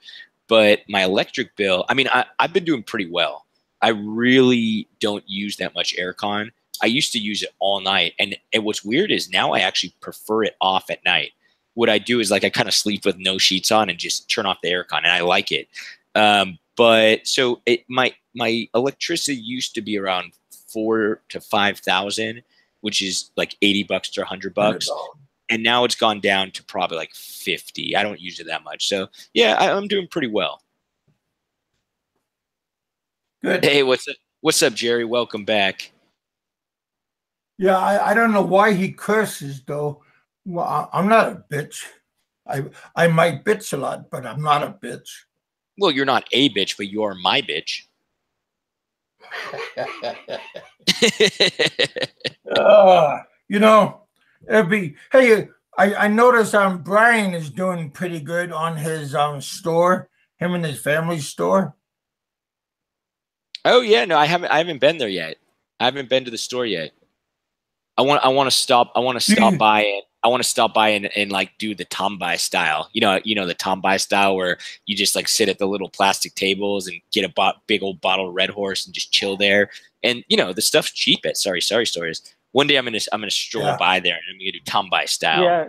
But my electric bill, I mean, I've been doing pretty well. I really don't use that much aircon. I used to use it all night. And what's weird is now I actually prefer it off at night. what I do is like I kind of sleep with no sheets on and just turn off the aircon, and I like it. But so my electricity used to be around 4 to 5 thousand, which is like $80 to $100, and now it's gone down to probably like 50. I don't use it that much, so yeah, I'm doing pretty well. Good. Hey, what's up, Jerry? Welcome back. Yeah, I don't know why he curses though. Well, I'm not a bitch. I might bitch a lot, but I'm not a bitch. Well, you're not a bitch, but you are my bitch. You know, hey, I noticed Brian is doing pretty good on his store, him and his family's store. Oh yeah, no, I haven't been there yet. I haven't been to the store yet. I want to stop by it. I want to stop by and like do the Tombai style. You know the Tombai style where you just like sit at the little plastic tables and get a big old bottle of Red Horse and just chill there. And the stuff's cheap at Sorry Stores. One day I'm gonna stroll by there and I'm gonna do Tombai style. Yeah,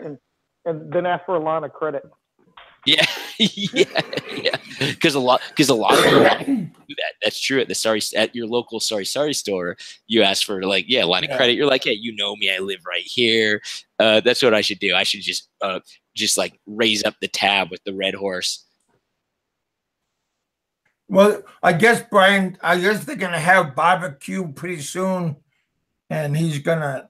and then ask for a line of credit. Yeah, yeah. Because a lot of people do that. That's true at your local Sorry store. You ask for like line of credit. You're like, hey, you know me, I live right here. That's what I should do. I should just like raise up the tab with the Red Horse. Well, I guess Brian. I guess they're gonna have barbecue pretty soon, and he's gonna.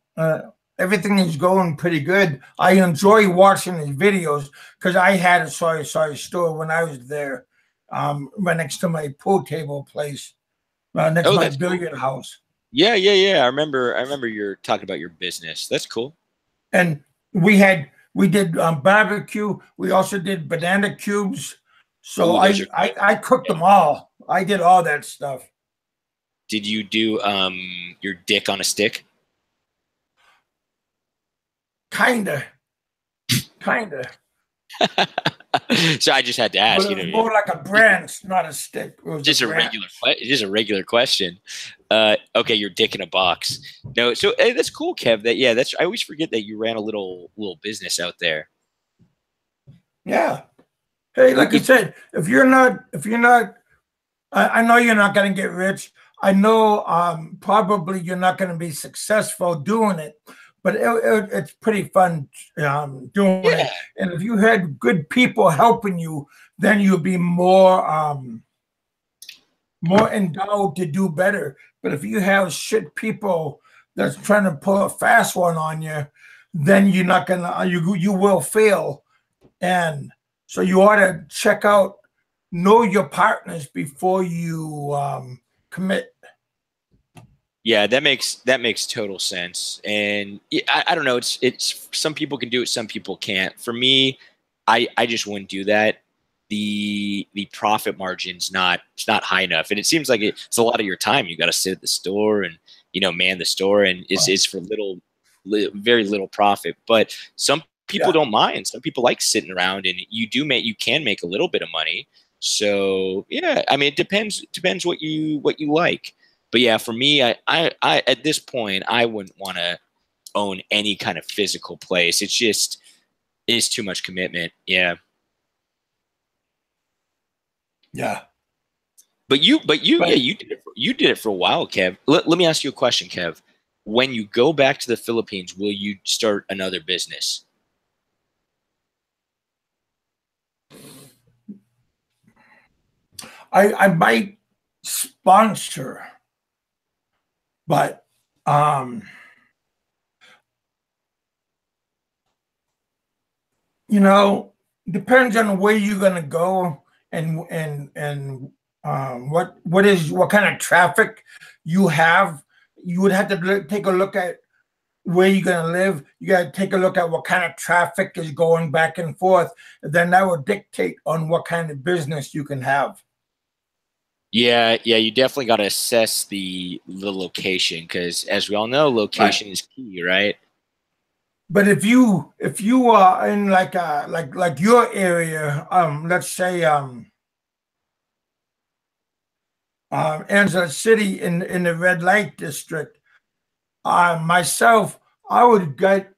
Everything is going pretty good. I enjoy watching his videos because I had a Sorry store when I was there, right next to my pool table place, next to my billiard house. Yeah. I remember you're talking about your business. That's cool. And we did barbecue. We also did banana cubes. So I cooked them all. I did all that stuff. Did you do your dick on a stick? Kinda. So I just had to ask. But more like a branch, not a stick. It was just a regular question. Okay, your dick in a box. No, so hey, that's cool, Kev. I always forget that you ran a little business out there. Yeah. Hey, like I said, if you're not, I know you're not going to get rich. I know probably you're not going to be successful doing it, but it's pretty fun doing it. And if you had good people helping you, then you'll be more endowed to do better. But if you have shit people that's trying to pull a fast one on you, then you're not gonna. You will fail, and so you ought to know your partners before you commit. Yeah, that makes total sense. And I don't know. It's some people can do it, some people can't. For me, I just wouldn't do that. The profit margin's not high enough, and it seems like it's a lot of your time. You got to sit at the store and man the store, and it's for very little profit. But some people don't mind. Some people like sitting around, and you can make a little bit of money. So yeah, I mean, it depends what you like. But yeah, for me, I at this point, I wouldn't want to own any kind of physical place. It's too much commitment. Yeah. Yeah. But you did it for a while, Kev. Let me ask you a question, Kev. When you go back to the Philippines, will you start another business? I might sponsor, but depends on where you're gonna go and what kind of traffic you have. You would have to take a look at where you're going to live. You got to take a look at what kind of traffic is going back and forth. Then that will dictate on what kind of business you can have. Yeah, you definitely got to assess the location, because as we all know, location is key, right? But if you are in like your area, let's say Angeles City in the red light district, myself, I would get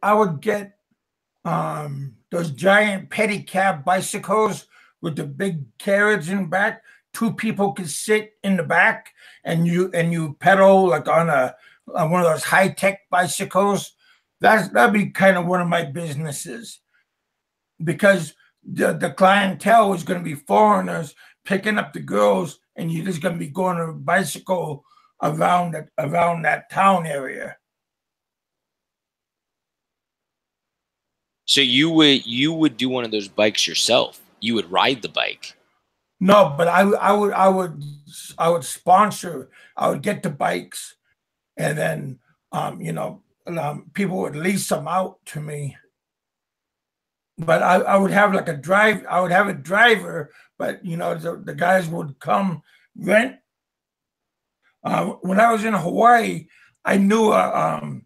those giant pedicab bicycles with the big carriage in back. Two people can sit in the back, and you pedal like on one of those high tech bicycles. That'd be kind of one of my businesses, because the clientele is going to be foreigners picking up the girls, and you're just going to be going on a bicycle around that town area. So you would do one of those bikes yourself. You would ride the bike. No, but I would sponsor. I would get the bikes, and then people would lease them out to me. But I would have like a drive. I would have a driver, but the guys would come rent. When I was in Hawaii, I knew a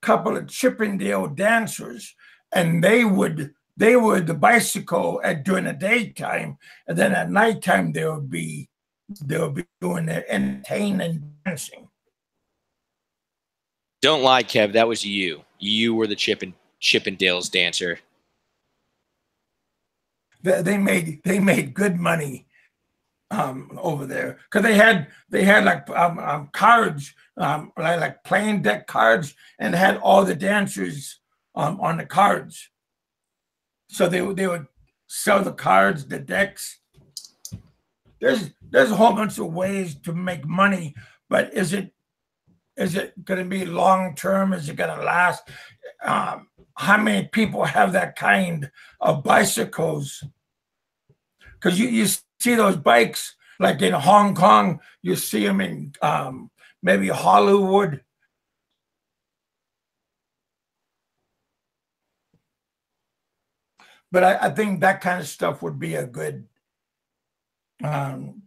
couple of Chippendale dancers, and they would the bicycle during the daytime, and then at nighttime they would be doing their entertaining and dancing. Don't lie, Kev. That was you. You were the Chippendales dancer. They made good money over there, because they had like cards, like playing deck cards, and had all the dancers on the cards. So they would sell the cards, the decks. There's a whole bunch of ways to make money, but is it going to be long term? Is it going to last? How many people have that kind of bicycles? Because you see those bikes like in Hong Kong, you see them in maybe Hollywood. But I think that kind of stuff would be a good kind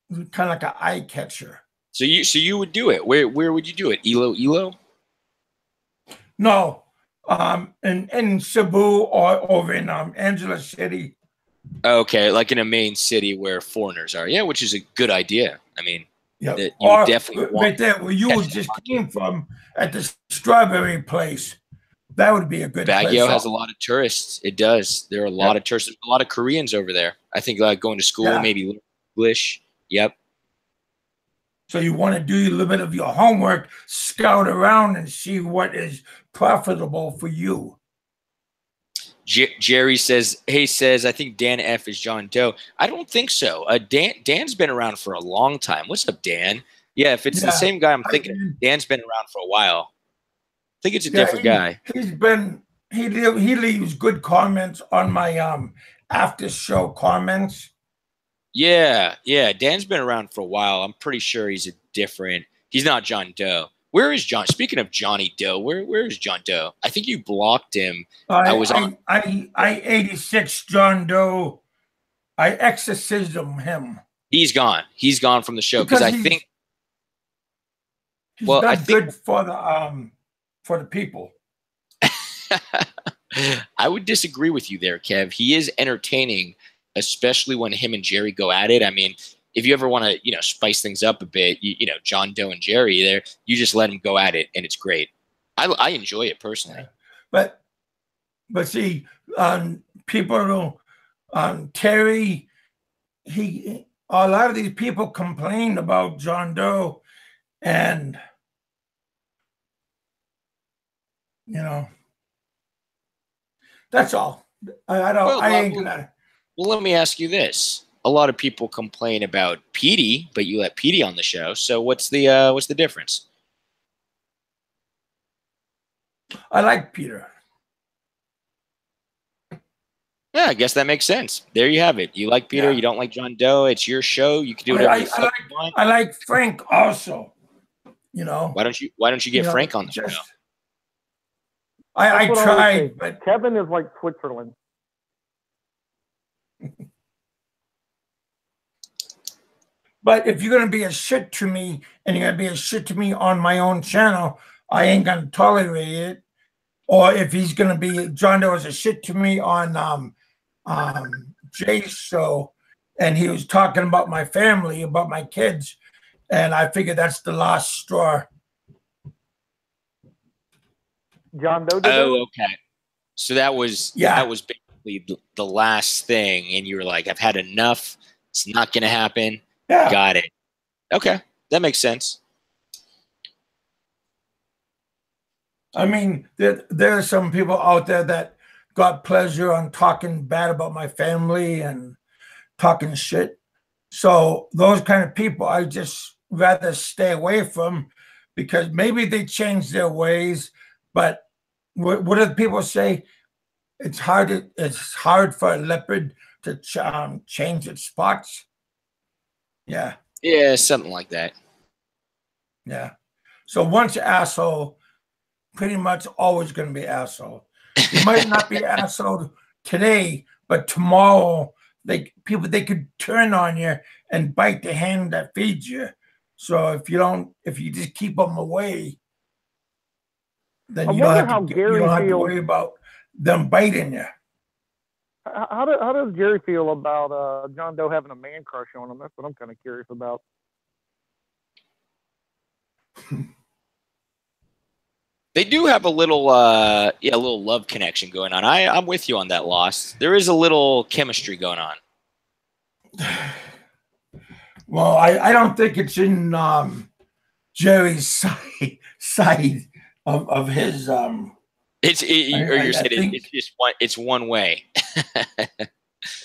of like an eye catcher. So you would do it. Where would you do it? Ilo? No, in Cebu or over in Angela City. Okay, like in a main city where foreigners are. Yeah, which is a good idea. I mean, yeah, you or definitely want right there where you just came from at the strawberry place. That would be a good place. Baguio has a lot of tourists. It does. There are a lot of tourists. A lot of Koreans over there. I think like going to school, maybe learn English. Yep. So you want to do a little bit of your homework, scout around, and see what is profitable for you. Jerry says, I think Dan F is John Doe. I don't think so. Dan's been around for a long time. What's up, Dan? Yeah, if it's the same guy I'm thinking, Dan's been around for a while. I think it's a different guy. He leaves good comments on my after show comments. Yeah. Dan's been around for a while. I'm pretty sure he's not John Doe. Where is John? Speaking of Johnny Doe, where is John Doe? I think you blocked him. I 86 John Doe. I exorcism him. He's gone. He's gone from the show because I think he's done good for the people. I would disagree with you there, Kev. He is entertaining, especially when him and Jerry go at it. I mean, if you ever want to, spice things up a bit, John Doe and Jerry there, you just let them go at it, and it's great. I enjoy it personally. But see, people don't. Terry, a lot of these people complain about John Doe, and that's all. I ain't gonna. Well, let me ask you this. A lot of people complain about Petey, but you let Petey on the show. So what's the difference? I like Peter. Yeah, I guess that makes sense. There you have it. You like Peter. You don't like John Doe. It's your show. You can do whatever you want. I like Frank also. Why don't you get Frank on the show? I tried, but Kevin is like Switzerland. But if you're going to be a shit to me, and you're going to be a shit to me on my own channel, I ain't going to tolerate it. Or if he's going to be, John Doe was a shit to me on Jay's show, and he was talking about my family, about my kids, and I figured that's the last straw. John Doe did okay. So that was basically the last thing, and you were like, I've had enough. It's not going to happen. Yeah. Got it. Okay. That makes sense. I mean, there are some people out there that got pleasure on talking bad about my family and talking shit. So those kind of people, I just rather stay away from, because maybe they change their ways. But what do people say? It's hard for a leopard to change its spots. Yeah, Yeah, something like that. yeah. So once you're asshole, pretty much always going to be asshole. You might not be asshole today, but tomorrow they could turn on you and bite the hand that feeds you. So if you just keep them away, then I you don't wonder have how to Gary feels. worry about them biting you. How does Gary feel about John Doe having a man crush on him? That's what I'm kind of curious about. They do have a little love connection going on. I'm with you on that, Lost. There is a little chemistry going on. Well, I don't think it's in Jerry's side of his You're saying think, it's just it's one way.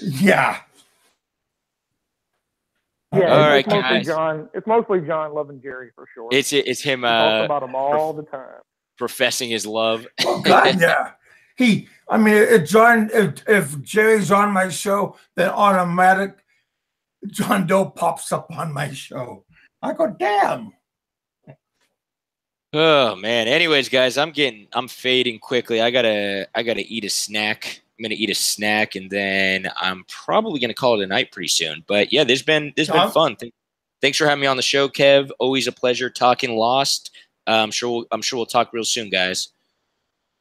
Yeah. Yeah, All right, it's mostly guys. John. It's mostly John loving Jerry for sure. It's him. He talks about him all the time, professing his love. Oh God, yeah. I mean, if Jerry's on my show, then automatic John Doe pops up on my show. I go, damn. Oh man. Anyways, guys, I'm fading quickly. I gotta eat a snack. I'm gonna eat a snack, and then I'm probably gonna call it a night pretty soon. But yeah, this been fun. Thanks for having me on the show, Kev. Always a pleasure talking Lost. I'm sure we'll talk real soon, guys.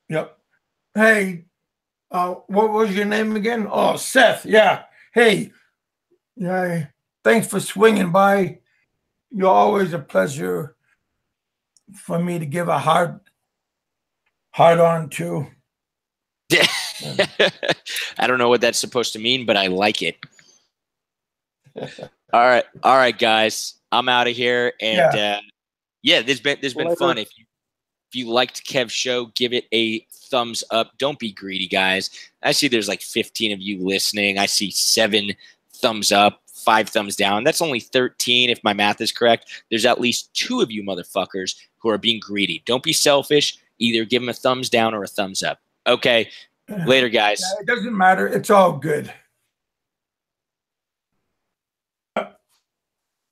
Yep. Hey, what was your name again? Oh, Seth. Yeah. Hey, yeah. Thanks for swinging by. You're always a pleasure for me to give a hard on to. I don't know what that's supposed to mean, but I like it. All right, guys. I'm out of here, and this been fun. If you liked Kev's show, give it a thumbs up. Don't be greedy, guys. I see there's like 15 of you listening. I see 7 thumbs up, 5 thumbs down. That's only 13 if my math is correct. There's at least 2 of you motherfuckers who are being greedy. Don't be selfish. Either give them a thumbs down or a thumbs up. Okay. Later, guys. Yeah, it doesn't matter. It's all good.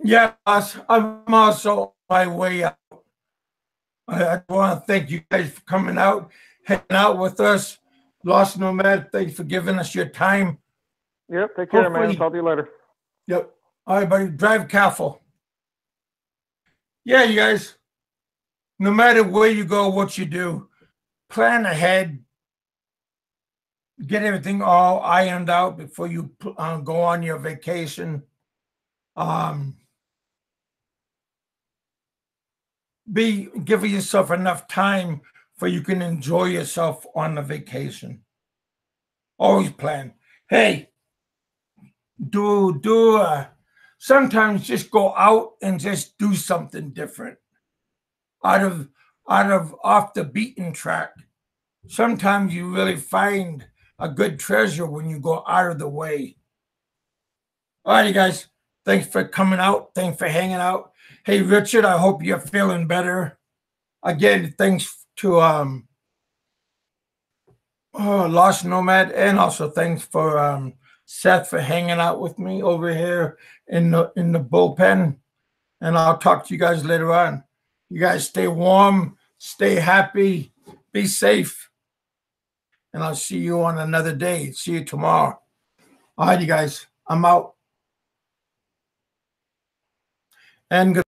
Yeah, I'm also on my way out. I want to thank you guys for coming out, hanging out with us. Lost Nomad, thanks for giving us your time. Yep, take care, man. Talk to you later. Yep. All right, buddy. Drive careful. Yeah, you guys. No matter where you go, what you do, plan ahead. Get everything all ironed out before you go on your vacation. Give yourself enough time for you can enjoy yourself on the vacation. Always plan. Hey, sometimes just go out and just do something different. Out of off the beaten track. Sometimes you really find a good treasure when you go out of the way. All right, you guys. Thanks for coming out. Thanks for hanging out. Hey, Richard, I hope you're feeling better. Again, thanks to Lost Nomad, and also thanks for Seth for hanging out with me over here in the bullpen. And I'll talk to you guys later on. You guys stay warm, stay happy, be safe. And I'll see you on another day. See you tomorrow. All right, you guys. I'm out. And good.